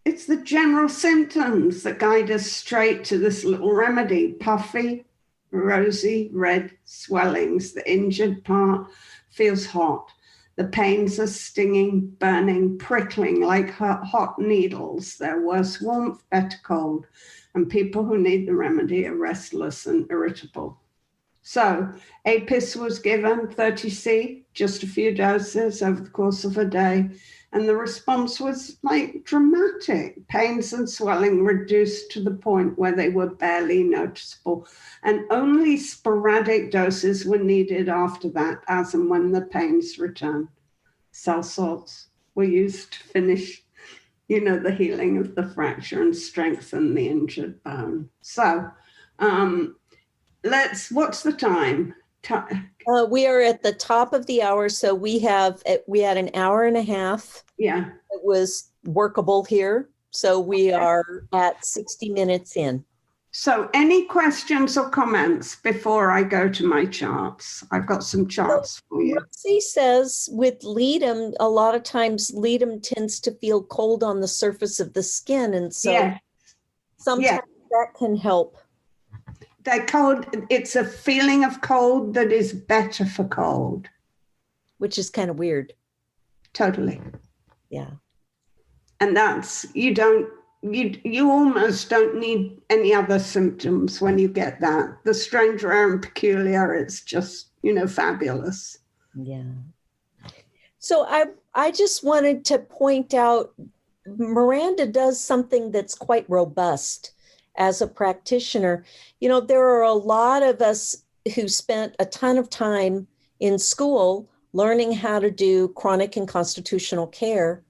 it's the general symptoms that guide us straight to this little remedy: puffy, rosy, red swellings. The injured part feels hot. The pains are stinging, burning, prickling like hot needles. They're worse warmth, better cold. And people who need the remedy are restless and irritable. So apis was given 30C, just a few doses over the course of a day. And the response was like dramatic. Pains and swelling reduced to the point where they were barely noticeable. And only sporadic doses were needed after that, as and when the pains returned. Cell salts were used to finish, the healing of the fracture and strengthen the injured bone. So what's the time? We are at the top of the hour, so we had an hour and a half. Yeah. It was workable here, so we are at 60 minutes in. So any questions or comments before I go to my charts? I've got some charts for you. Roxy says with ledum, a lot of times ledum tends to feel cold on the surface of the skin, and so sometimes that can help. It's a feeling of cold that is better for cold. Which is kind of weird. Totally. Yeah. And that's, you almost don't need any other symptoms when you get that. The strange, rare, and peculiar, it's just, fabulous. Yeah. So I just wanted to point out, Miranda does something that's quite robust as a practitioner. There are a lot of us who spent a ton of time in school learning how to do chronic and constitutional care.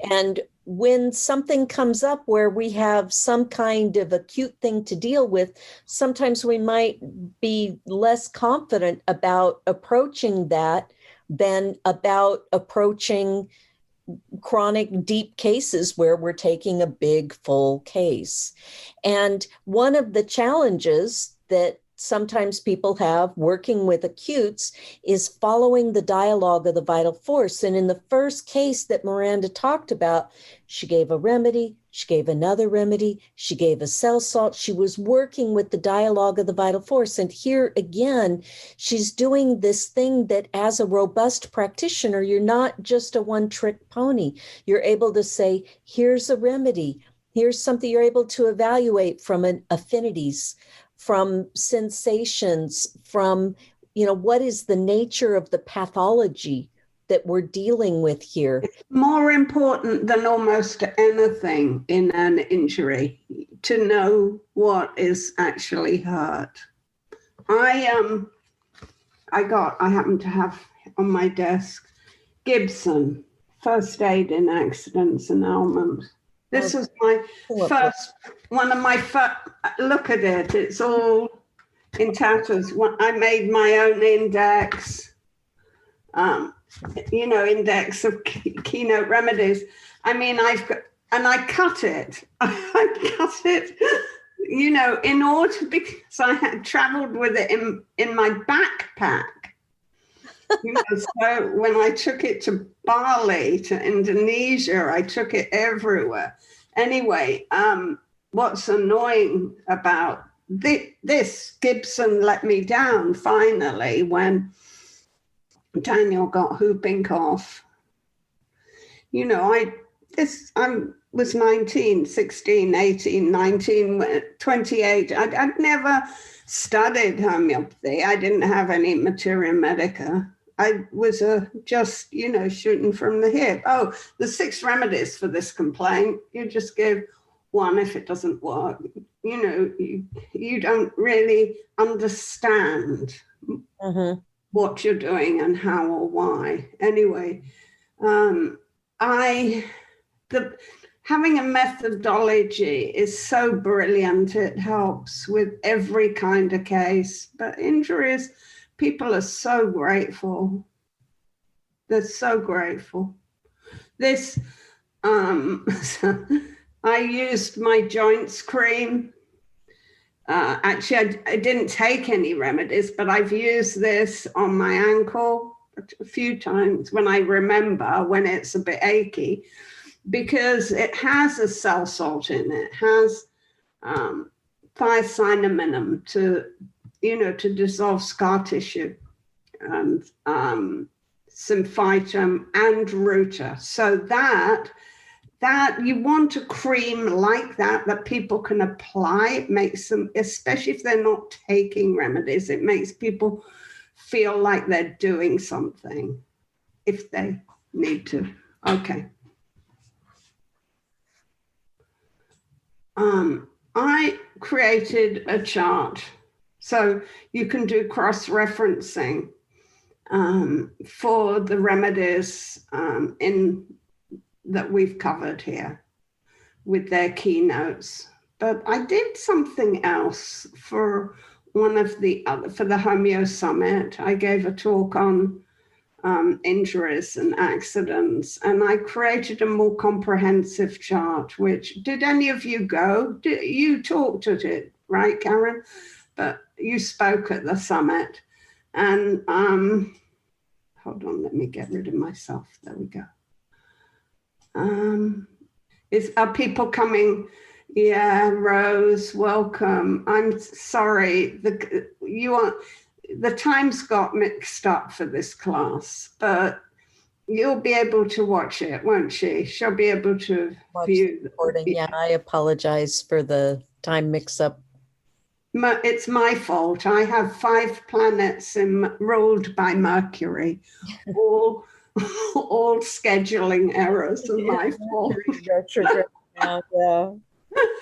And when something comes up where we have some kind of acute thing to deal with, sometimes we might be less confident about approaching that than about approaching chronic deep cases where we're taking a big full case. And one of the challenges that sometimes people have working with acutes is following the dialogue of the vital force. And in the first case that Miranda talked about, she gave a remedy, she gave another remedy, she gave a cell salt. She was working with the dialogue of the vital force. And here again, she's doing this thing that as a robust practitioner, you're not just a one-trick pony. You're able to say, here's a remedy. Here's something you're able to evaluate from an affinities, from sensations, from, what is the nature of the pathology that we're dealing with here. It's more important than almost anything in an injury to know what is actually hurt. I happen to have on my desk Gibson, first aid in accidents and ailments. This was my first, one of my first, look at it, it's all in tatters. I made my own index, index of keynote remedies. I mean, I cut it. I cut it, in order, because I had traveled with it in my backpack. So when I took it to Bali, to Indonesia, I took it everywhere. Anyway, what's annoying about this, Gibson let me down finally when Daniel got whooping cough. I was 19, 16, 18, 19, 28. I'd never studied homeopathy. I didn't have any materia medica. I was just, shooting from the hip. Oh, there's 6 remedies for this complaint. You just give one if it doesn't work. You don't really understand what you're doing and how or why. Anyway, having a methodology is so brilliant. It helps with every kind of case. But injuries, people are so grateful. They're so grateful. This, I used my joints cream. Actually, I didn't take any remedies, but I've used this on my ankle a few times when I remember, when it's a bit achy, because it has a cell salt in it. It has thiocyanamide to dissolve scar tissue, and symphytum and ruta. So that you want a cream like that people can apply. It makes them, especially if they're not taking remedies, it makes people feel like they're doing something if they need to. Okay. I created a chart so you can do cross-referencing for the remedies that we've covered here with their keynotes. But I did something else for for the Homeo Summit. I gave a talk on injuries and accidents, and I created a more comprehensive chart, which, did any of you go? You talked at it, right, Karen? But you spoke at the summit. And hold on, let me get rid of myself. There we go. Are people coming? Yeah, Rose, welcome. I'm sorry, the times got mixed up for this class, but you'll be able to watch it, won't she? She'll be able to Watch view the recording. Yeah, I apologize for the time mix-up. It's my fault. I have 5 planets ruled by Mercury. all scheduling errors are my fault. Retrograde now, yeah.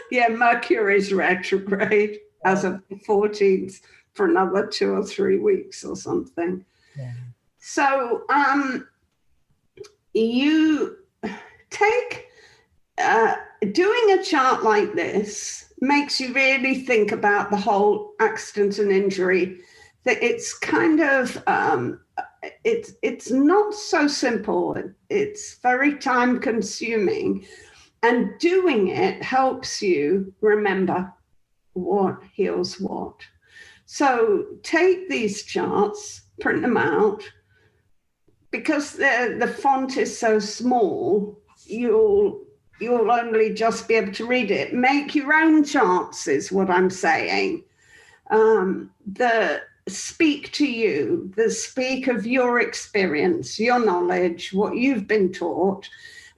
Yeah, Mercury's retrograde as of the 14th for another 2 or 3 weeks or something. Yeah. So you take doing a chart like this makes you really think about the whole accident and injury. That it's kind of it's not so simple. It's very time consuming, and doing it helps you remember what heals what. So take these charts, print them out. Because the font is so small, you'll only just be able to read it. Make your own charts is what I'm saying. Speak to you, speak of your experience, your knowledge, what you've been taught,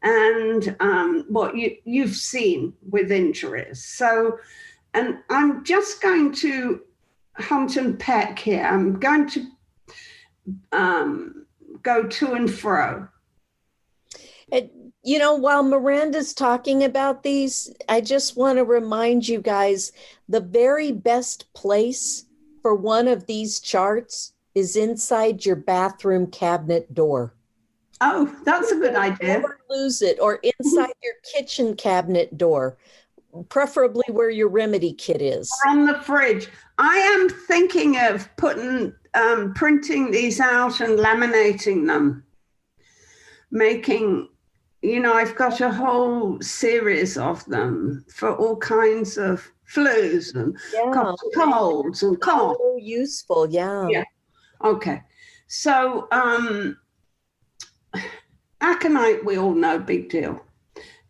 and what you've seen with injuries. So, and I'm just going to hunt and peck here. I'm going to go to and fro. You know, while Miranda's talking about these, I just want to remind you guys, the very best place for one of these charts is inside your bathroom cabinet door. Oh, that's a good idea. Never lose it, or inside your kitchen cabinet door, preferably where your remedy kit is. Or on the fridge. I am thinking of printing these out and laminating them. Making, I've got a whole series of them for all kinds of flus and colds and coughs. So useful, yeah. Yeah. Okay. So aconite, we all know, big deal.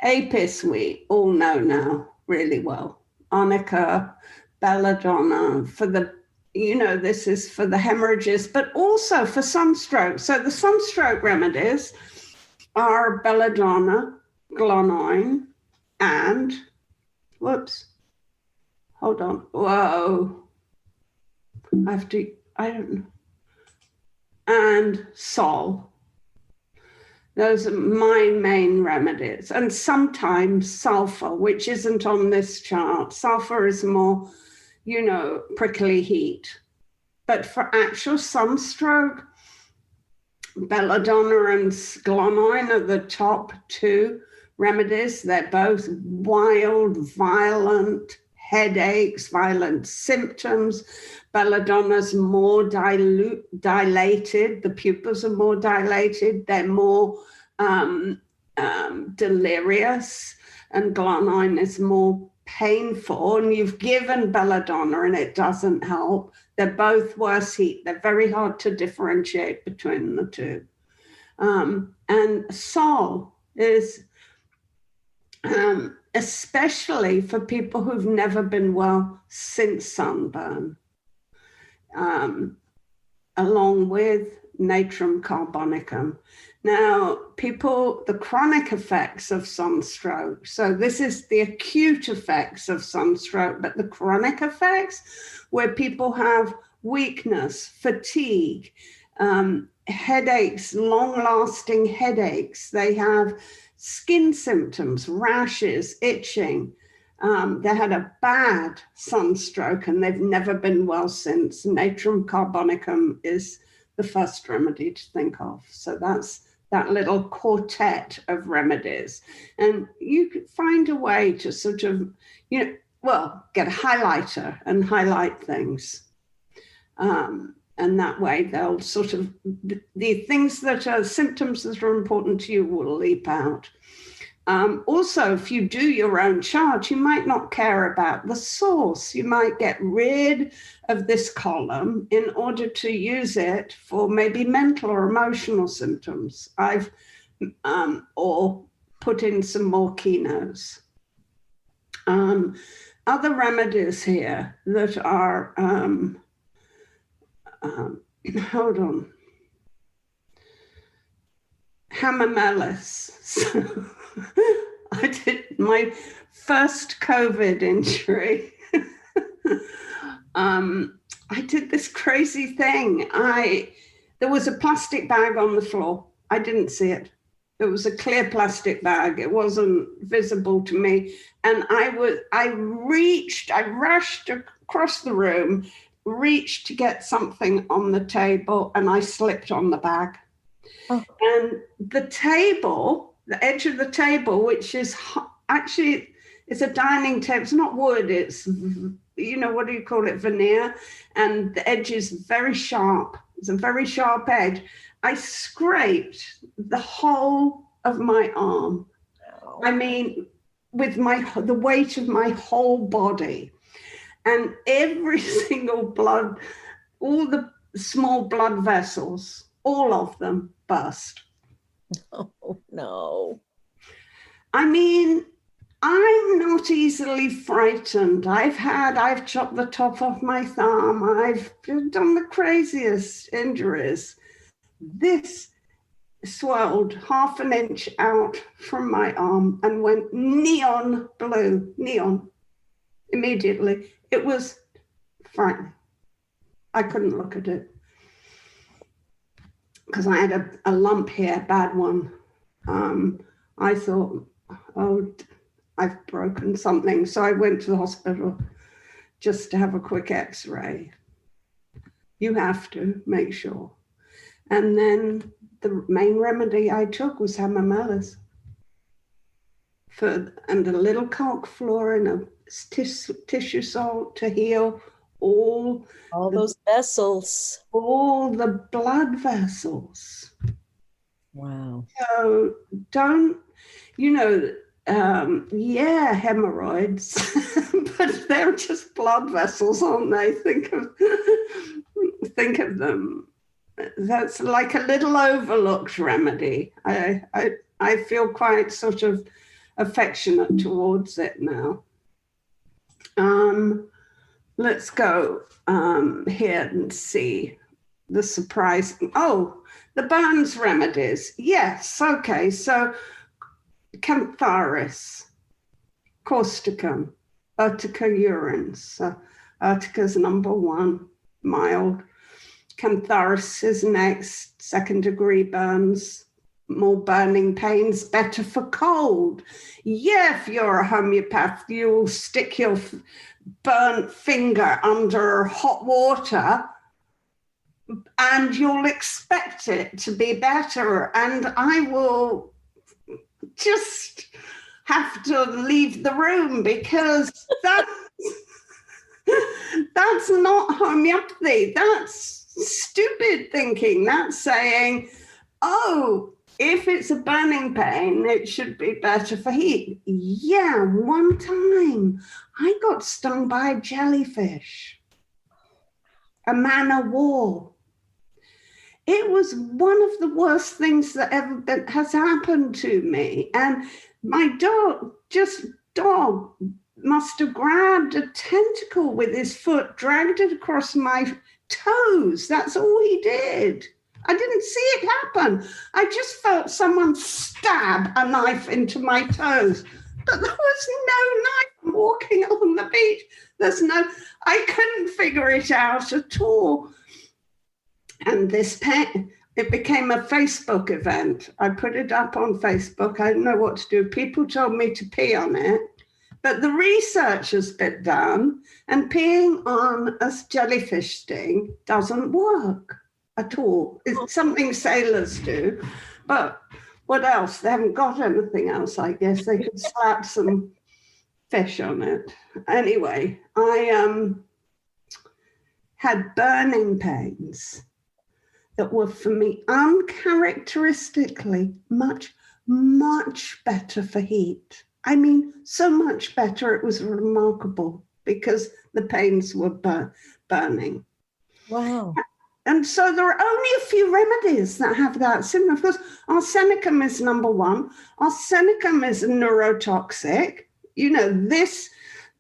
Apis, we all know now really well. Arnica, belladonna, this is for the hemorrhages, but also for sunstroke. So the sunstroke remedies are belladonna, glonoine, and, hold on, and sol. Those are my main remedies. And sometimes sulfur, which isn't on this chart. Sulfur is more, prickly heat. But for actual sunstroke, belladonna and glonoine are the top 2 remedies. They're both wild, violent headaches, violent symptoms. Belladonna's more dilated. The pupils are more dilated. They're more delirious. And glonoine is more painful. And you've given belladonna and it doesn't help. They're both worse heat. They're very hard to differentiate between the 2. And sol is especially for people who've never been well since sunburn, along with natrum carbonicum. Now, the chronic effects of sunstroke, so this is the acute effects of sunstroke, but the chronic effects where people have weakness, fatigue, headaches, long-lasting headaches. They have skin symptoms, rashes, itching. They had a bad sunstroke and they've never been well since. Natrum carbonicum is the first remedy to think of. So that's that little quartet of remedies. And you could find a way to sort of, get a highlighter and highlight things. And that way they'll sort of, the things that are symptoms that are important to you will leap out. Also, if you do your own chart, you might not care about the source. You might get rid of this column in order to use it for maybe mental or emotional symptoms. Or put in some more keynotes. Other remedies here that are, hold on. Hamamelis. So I did my first COVID injury. I did this crazy thing. There was a plastic bag on the floor. I didn't see it. It was a clear plastic bag. It wasn't visible to me. And I rushed across the room, reached to get something on the table, and I slipped on the bag. Oh. And the table, the edge of the table, which is actually, it's a dining table. It's not wood. It's, what do you call it? Veneer. And the edge is very sharp. It's a very sharp edge. I scraped the whole of my arm. Oh. I mean, with the weight of my whole body. And every single blood, all the small blood vessels, all of them burst. Oh, no. I mean, I'm not easily frightened. I've chopped the top off my thumb. I've done the craziest injuries. This swelled 1/2 inch out from my arm and went neon blue, immediately. It was frightening. I couldn't look at it because I had a lump here, bad one. I thought, oh, I've broken something. So I went to the hospital just to have a quick x-ray. You have to make sure. And then the main remedy I took was Hamamelis and a little calc floor and a tissue salt to heal all those vessels. All the blood vessels. Wow. So don't, hemorrhoids, but they're just blood vessels, aren't they? Think of them. That's like a little overlooked remedy. I feel quite sort of affectionate towards it now. Let's go here and see the surprise. Oh, the burns remedies. Yes, okay. So Cantharis, causticum, Urtica urens. Urtica's number 1, mild. Cantharis is next, 2nd degree burns, more burning pains, better for cold. Yeah, if you're a homeopath, you'll stick your burnt finger under hot water and you'll expect it to be better. And I will just have to leave the room because that's not homeopathy. That's stupid thinking. That's saying, oh, if it's a burning pain, it should be better for heat. Yeah, one time I got stung by a jellyfish, a man-o-war. It was one of the worst things that has happened to me. And my dog must have grabbed a tentacle with his foot, dragged it across my toes. That's all he did. I didn't see it happen. I just felt someone stab a knife into my toes. But there was no knife walking on the beach. I couldn't figure it out at all. And it became a Facebook event. I put it up on Facebook. I didn't know what to do. People told me to pee on it. But the research has been done, and peeing on a jellyfish sting doesn't work at all. It's something sailors do. But what else? They haven't got anything else, I guess. They could slap some fish on it. Anyway, I had burning pains that were, for me, uncharacteristically much, much better for heat. I mean, so much better, it was remarkable because the pains were burning. Wow. And so there are only a few remedies that have that symptom. Of course, arsenicum is number 1. Arsenicum is neurotoxic.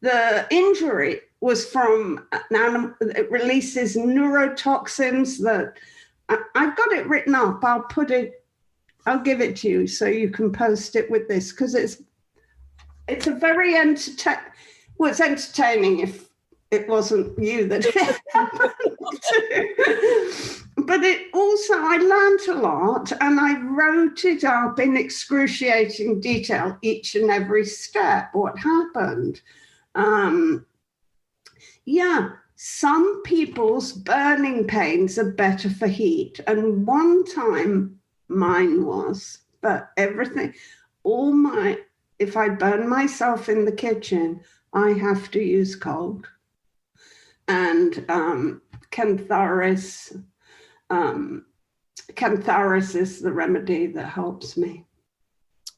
The injury was from an animal. It releases neurotoxins that, I've got it written up. I'll put it I'll give it to you so you can post it with this, because it's a very it's entertaining if it wasn't you that it happened to. But it also, I learned a lot, and I wrote it up in excruciating detail, each and every step, what happened. Some people's burning pains are better for heat. And one time mine was, but if I burn myself in the kitchen, I have to use cold. And Cantharis is the remedy that helps me.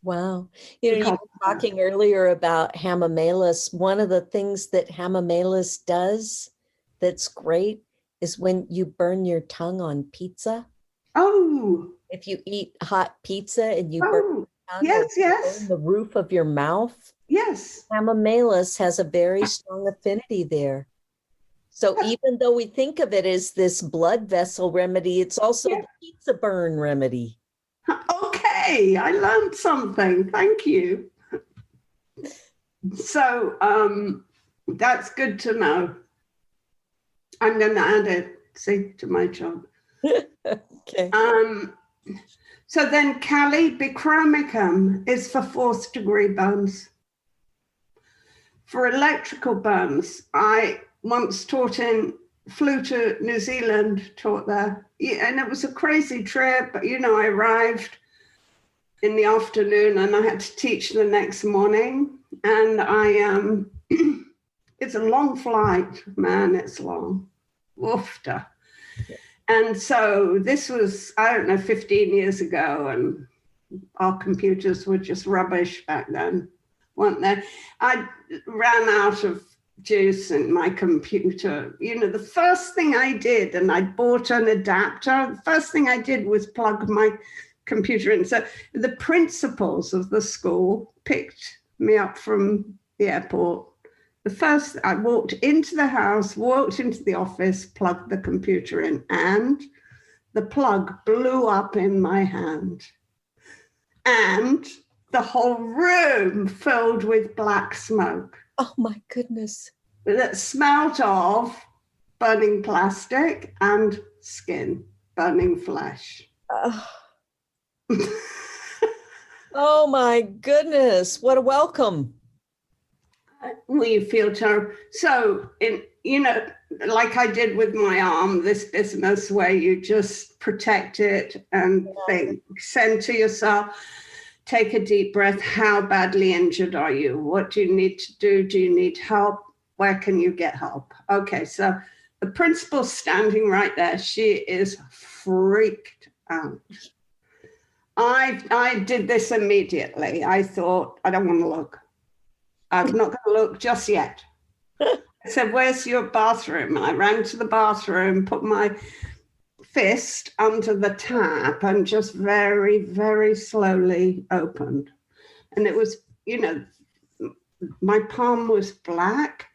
Wow. You were talking earlier about Homeopathy. One of the things that Homeopathy does that's great is when you burn your tongue on pizza. Oh. If you eat hot pizza and you burn your tongue, burn the roof of your mouth. Yes. Homeopathy has a very strong affinity there. So even though we think of it as this blood vessel remedy, it's also the pizza burn remedy. Okay, I learned something. Thank you. So that's good to know. I'm going to add it, to my job. Okay. So then Kali bichromicum is for 4th degree burns. For electrical burns, I once flew to New Zealand, taught there, and it was a crazy trip. But I arrived in the afternoon and I had to teach the next morning. And it's a long flight, man, it's long. Woofta. And so this was, 15 years ago, and our computers were just rubbish back then, weren't they? I ran out of juice in my computer. The first thing I did, and I bought an adapter, the first thing I did was plug my computer in. So the principals of the school picked me up from the airport. I walked into the house, walked into the office, plugged the computer in, and the plug blew up in my hand. And the whole room filled with black smoke. Oh my goodness. That smelled of burning plastic and skin, burning flesh. Oh my goodness. What a welcome. We feel terrible. So, like I did with my arm, this business where you just protect it and think, send to yourself, take a deep breath. How badly injured are you? What do you need to do? Do you need help? Where can you get help? Okay, so the principal's standing right there. She is freaked out. I did this immediately. I thought, I don't want to look. I'm not going to look just yet. I said, where's your bathroom? And I ran to the bathroom, put my fist under the tap and just very, very slowly opened. And it was, my palm was black,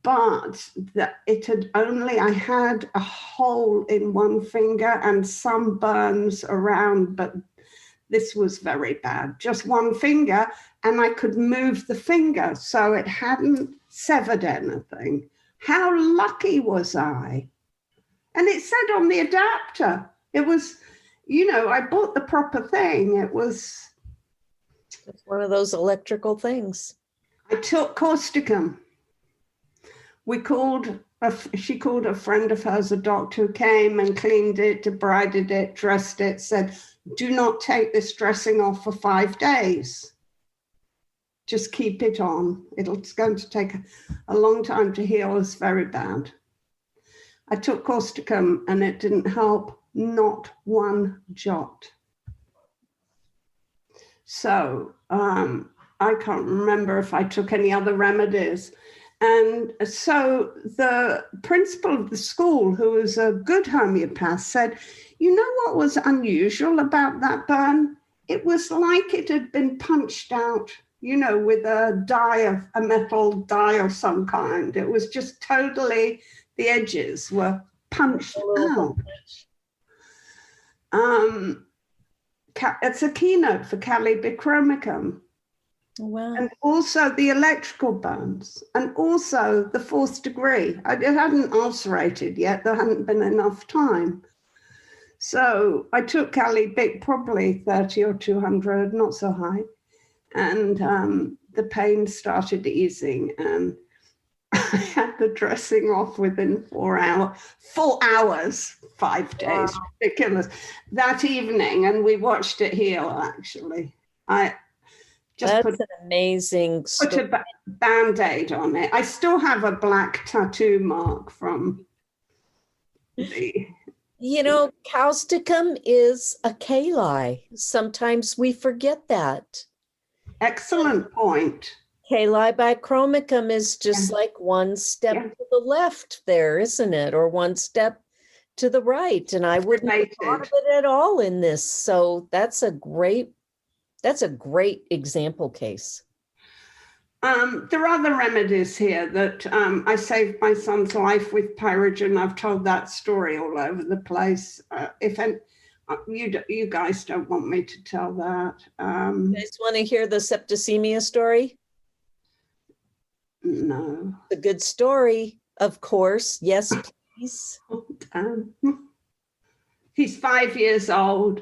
but I had a hole in one finger and some burns around, but this was very bad. Just one finger, and I could move the finger, so it hadn't severed anything. How lucky was I? And it said on the adapter, it was, I bought the proper thing. It's one of those electrical things. I took causticum. She called a friend of hers, a doctor, who came and cleaned it, debrided it, dressed it, said, do not take this dressing off for 5 days. Just keep it on. It's going to take a long time to heal. It's very bad. I took causticum and it didn't help, not one jot. So I can't remember if I took any other remedies. And so the principal of the school, who was a good homeopath, said, you know what was unusual about that burn? It was like it had been punched out, with a metal die of some kind. It was just totally, the edges were punched out. it's a keynote for Kali Bichromicum. Wow. And also the electrical burns, and also the 4th degree. It hadn't ulcerated yet. There hadn't been enough time. So I took Kali Bic, probably 30 or 200, not so high. And the pain started easing, and I had the dressing off within 4 hours. 4 hours, 5 days, wow. Ridiculous. That evening, and we watched it heal, actually. That's an amazing story. Put a Band-Aid on it. I still have a black tattoo mark from the... Causticum is a Kali. Sometimes we forget that. Excellent point. Kali bichromicum is just like one step to the left there, isn't it? Or one step to the right. And I wouldn't have thought of it at all in this. So that's a great example case. There are other remedies here that I saved my son's life with pyrogen. I've told that story all over the place. You guys don't want me to tell that. You guys want to hear the septicemia story? No. A good story, of course. Yes, please. He's 5 years old.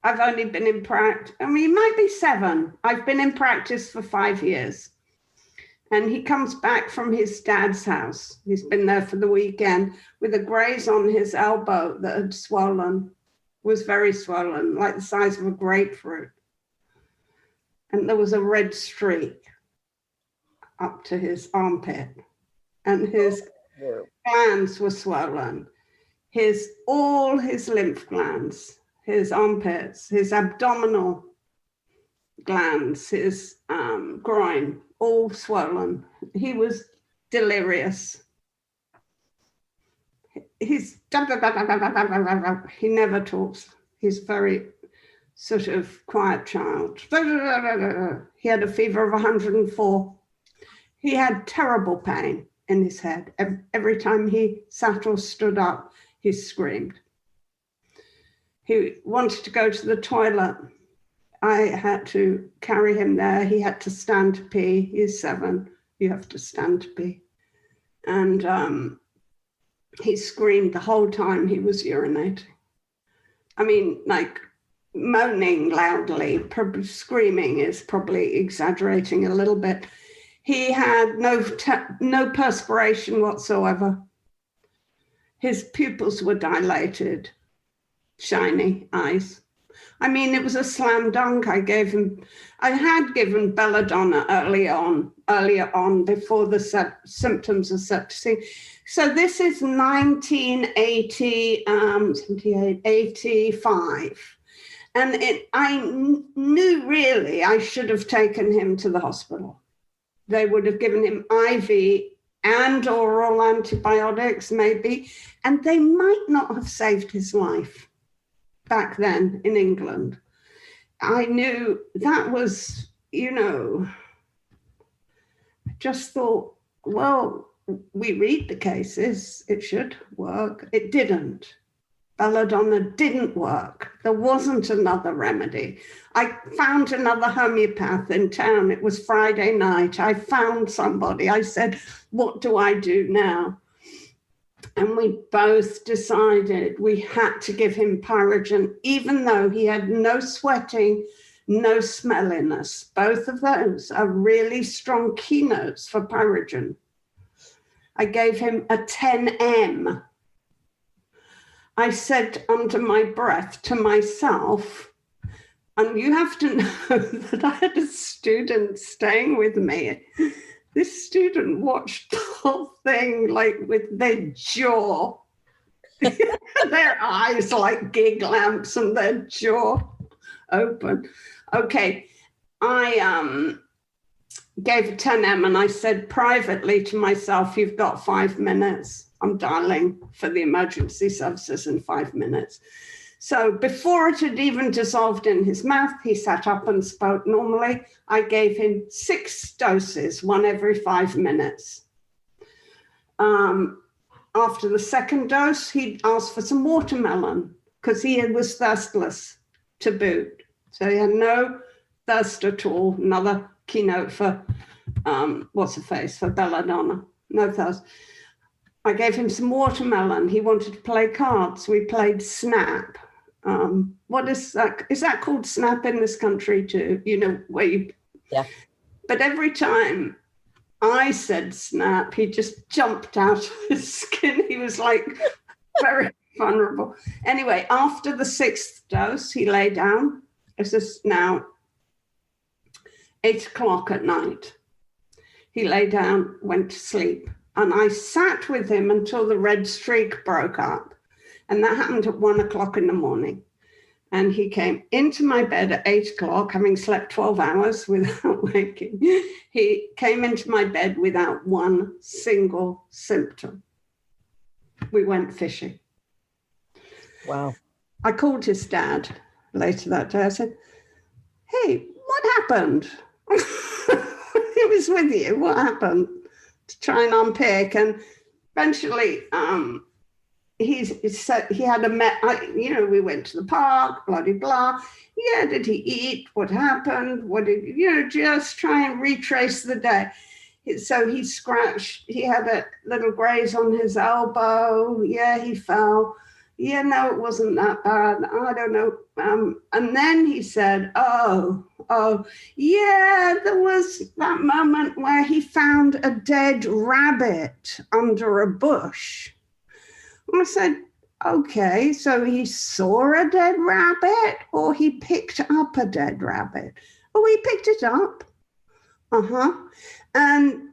I've only been in practice. He might be 7. I've been in practice for 5 years. And he comes back from his dad's house. He's been there for the weekend with a graze on his elbow that had swollen, was very swollen, like the size of a grapefruit. And there was a red streak up to his armpit. And his glands were swollen. All his lymph glands, his armpits, his abdominal glands, his groin, all swollen. He was delirious. He never talks. He's very sort of quiet child. He had a fever of 104. He had terrible pain in his head. Every time he sat or stood up, he screamed. He wanted to go to the toilet. I had to carry him there. He had to stand to pee. He's 7. You have to stand to pee. And he screamed the whole time he was urinating. Like moaning loudly. Probably screaming is probably exaggerating a little bit. He had no perspiration whatsoever. His pupils were dilated, shiny eyes. It was a slam dunk. I had given belladonna earlier on before the symptoms of septicemia. So this is 1980, 78, 85. And I knew really I should have taken him to the hospital. They would have given him IV and oral antibiotics maybe, and they might not have saved his life back then in England. I knew that was, I just thought, well, we read the cases, it should work. It didn't. Belladonna didn't work. There wasn't another remedy. I found another homeopath in town. It was Friday night. I found somebody. I said, what do I do now? And we both decided we had to give him pyrogen, even though he had no sweating, no smelliness. Both of those are really strong keynotes for pyrogen. I gave him a 10M. I said under my breath to myself, and you have to know that I had a student staying with me. This student watched the whole thing like with their jaw, their eyes like gig lamps and their jaw open. Okay, I gave a 10M and I said privately to myself, you've got 5 minutes. I'm dialing for the emergency services in 5 minutes. So before it had even dissolved in his mouth, he sat up and spoke normally. I gave him 6 doses, 1 every 5 minutes. After the second dose, he asked for some watermelon because he was thirstless. to boot. So he had no thirst at all. Another keynote for, for Belladonna. No thirst. I gave him some watermelon. He wanted to play cards. We played Snap. What is that? Is that called Snap in this country too? You know, where you... Yeah. But every time I said Snap, he just jumped out of his skin. He was like very vulnerable. Anyway, after the 6th dose, he lay down. This is now 8 o'clock at night. He lay down, went to sleep. And I sat with him until the red streak broke up. And that happened at 1 o'clock in the morning. And he came into my bed at 8 o'clock, having slept 12 hours without waking. He came into my bed without one single symptom. We went fishing. Wow. I called his dad later that day. I said, hey, what happened? He was with you. What happened? To try and unpick. And eventually, he said he had we went to the park, blah, blah, blah. Yeah, did he eat? What happened? What did, just try and retrace the day. So he scratched, he had a little graze on his elbow. Yeah, he fell. Yeah, no, it wasn't that bad. I don't know. And then he said, oh, yeah, there was that moment where he found a dead rabbit under a bush. I said, okay, so he saw a dead rabbit or he picked up a dead rabbit? Oh, he picked it up. And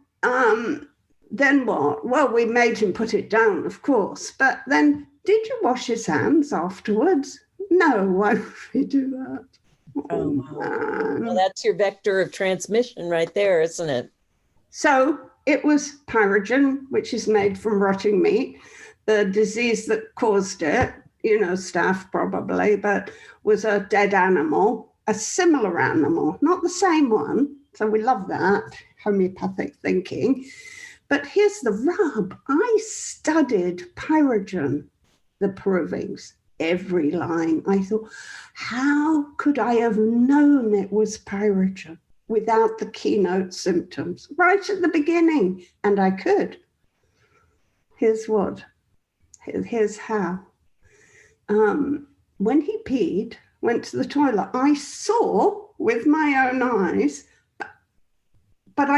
then what? Well, we made him put it down, of course. But then, did you wash his hands afterwards? No, why would we do that? Oh, wow. Well, that's your vector of transmission right there, isn't it? So it was pyrogen, which is made from rotting meat. The disease that caused it, staph probably, but was a dead animal, a similar animal, not the same one. So we love that, homeopathic thinking. But here's the rub. I studied pyrogen, the provings, every line. I thought, how could I have known it was pyrogen without the keynote symptoms right at the beginning? And I could. Here's what. Here's how. When he peed, went to the toilet, I saw with my own eyes, but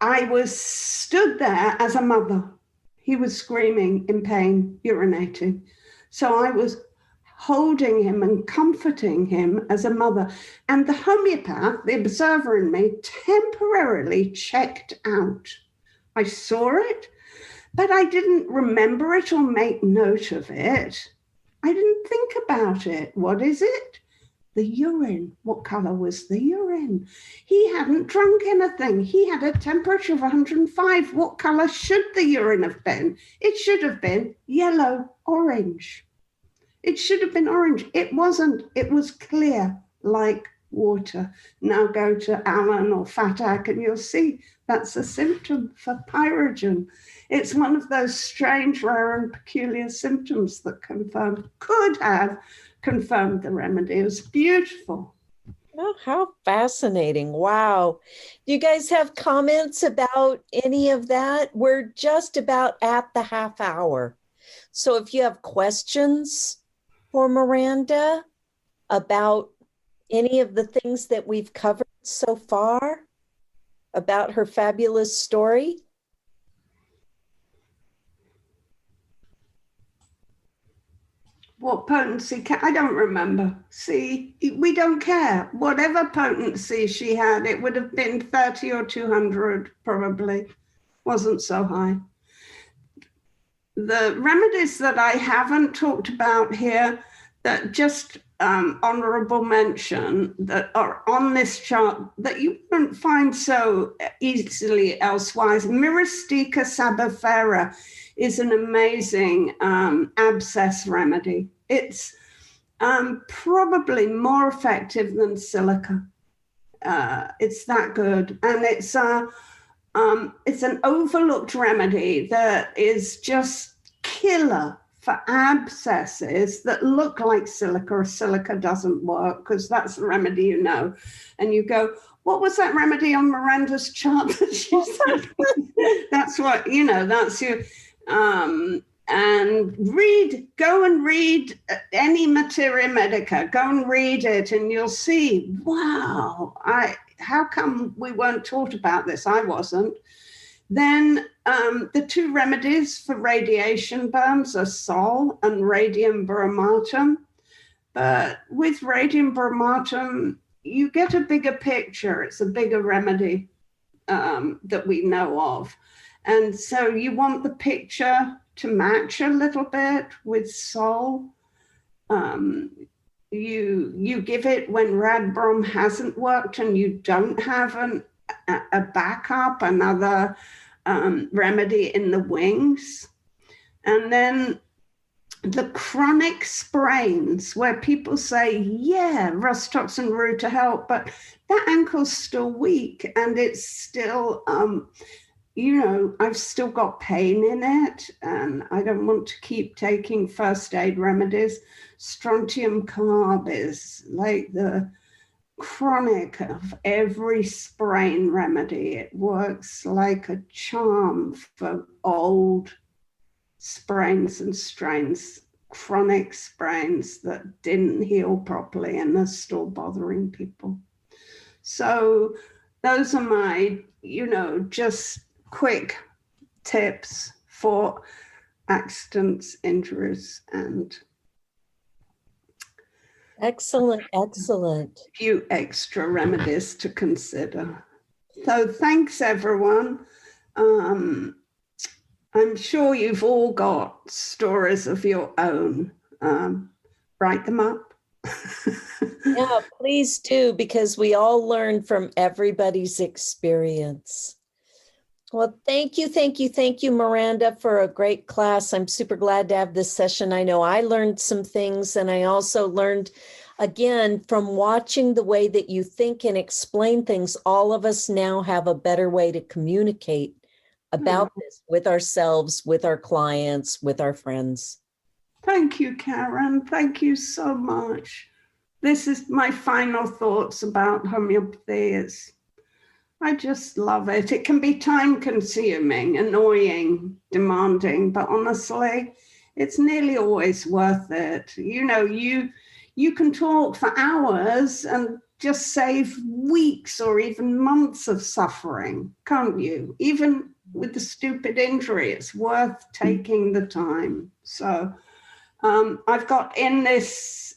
I was stood there as a mother. He was screaming in pain, urinating. So I was holding him and comforting him as a mother. And the homeopath, the observer in me, temporarily checked out. I saw it, but I didn't remember it or make note of it. I didn't think about it. What is it? The urine. What color was the urine? He hadn't drunk anything. He had a temperature of 105. What color should the urine have been? It should have been yellow, orange. It should have been orange. It wasn't. It was clear like water. Now go to Alan or Fatak and you'll see that's a symptom for pyrogen. It's one of those strange, rare and peculiar symptoms that could have confirmed the remedy. It was beautiful. Oh, how fascinating. Wow. Do you guys have comments about any of that? We're just about at the half hour. So if you have questions for Miranda about any of the things that we've covered so far, about her fabulous story? What potency? I don't remember. See, we don't care. Whatever potency she had, it would have been 30 or 200 probably. Wasn't so high. The remedies that I haven't talked about here, that just honorable mention, that are on this chart that you wouldn't find so easily elsewise. Myristica sabifera is an amazing abscess remedy. It's probably more effective than silica. It's that good. And it's an overlooked remedy that is just killer for abscesses that look like silica, or silica doesn't work because that's the remedy, you know. And you go, what was that remedy on Miranda's chart that she said? That's what, you know, that's your, and go and read any Materia Medica, go and read it and you'll see, wow, how come we weren't taught about this? I wasn't. Then the two remedies for radiation burns are sol and radium bromatum. But with radium bromatum, you get a bigger picture. It's a bigger remedy that we know of. And so you want the picture to match a little bit with sol. You give it when radbrom hasn't worked and you don't have a backup, another remedy in the wings. And then the chronic sprains where people say, yeah, rust toxin root to help, but that ankle's still weak and it's still, you know, I've still got pain in it and I don't want to keep taking first aid remedies. Strontium carb is like the chronic of every sprain remedy. It works like a charm for old sprains and strains, chronic sprains that didn't heal properly and are still bothering people. So those are my, you know, just quick tips for accidents, injuries, and Excellent. a few extra remedies to consider. So thanks, everyone. I'm sure you've all got stories of your own. Write them up. Yeah, please do, because we all learn from everybody's experience. Well, thank you, Miranda, for a great class. I'm super glad to have this session. I know I learned some things, and I also learned, again, from watching the way that you think and explain things, all of us now have a better way to communicate about this with ourselves, with our clients, with our friends. Thank you, Karen. Thank you so much. This is my final thoughts about homeopathy. I just love it. It can be time consuming, annoying, demanding, but honestly, it's nearly always worth it. You know, you can talk for hours and just save weeks or even months of suffering, can't you? Even with the stupid injury, it's worth taking the time. So I've got in this,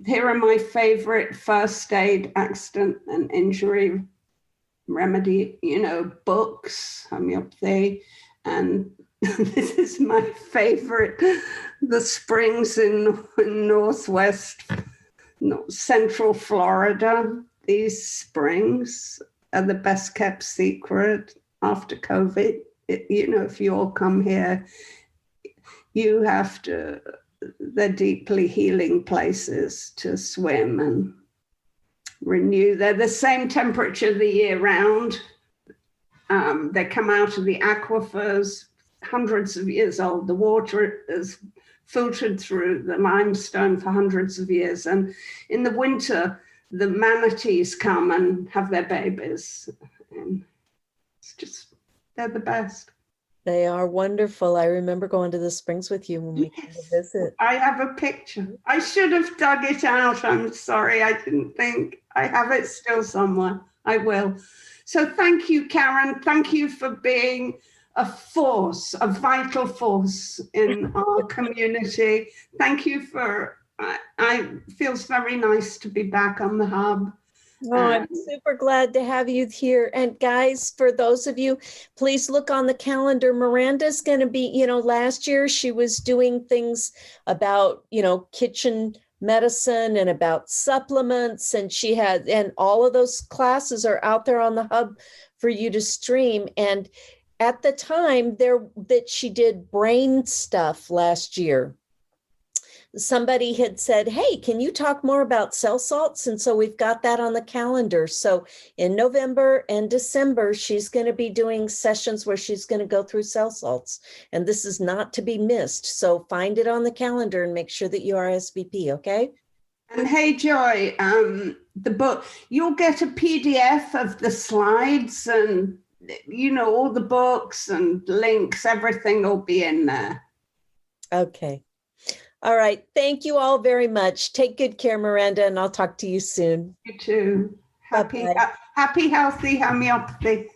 here are my favorite first aid, accident and injury remedy, you know, books, homeopathy. And this is my favorite, the springs in Northwest, Central Florida. These springs are the best kept secret after COVID. You know, if you all come here, you have to, they're deeply healing places to swim and renew. They're the same temperature the year round. They come out of the aquifers, hundreds of years old. The water is filtered through the limestone for hundreds of years. And in the winter, the manatees come and have their babies. And it's just, they're the best. They are wonderful. I remember going to the springs with you when we came to visit. I have a picture. I should have dug it out. I'm sorry. I didn't think. I have it still somewhere. I will. So thank you, Karen. Thank you for being a force, a vital force in our community. Thank you for, it feels very nice to be back on the hub. Oh, I'm super glad to have you here. And guys, for those of you, please look on the calendar. Miranda's going to be, you know, last year she was doing things about, you know, kitchen medicine and about supplements. And she had, and all of those classes are out there on the hub for you to stream. And at the time that she did brain stuff last year. somebody had said, hey, can you talk more about cell salts? And so we've got that on the calendar. So in November and December, she's going to be doing sessions where she's going to go through cell salts. And this is not to be missed. So find it on the calendar and make sure that you RSVP, okay? And hey, Joy, the book, you'll get a PDF of the slides and, all the books and links, everything will be in there. Okay. All right. Thank you all very much. Take good care, Miranda, and I'll talk to you soon. You too. Bye-bye. Happy, healthy homeopathy.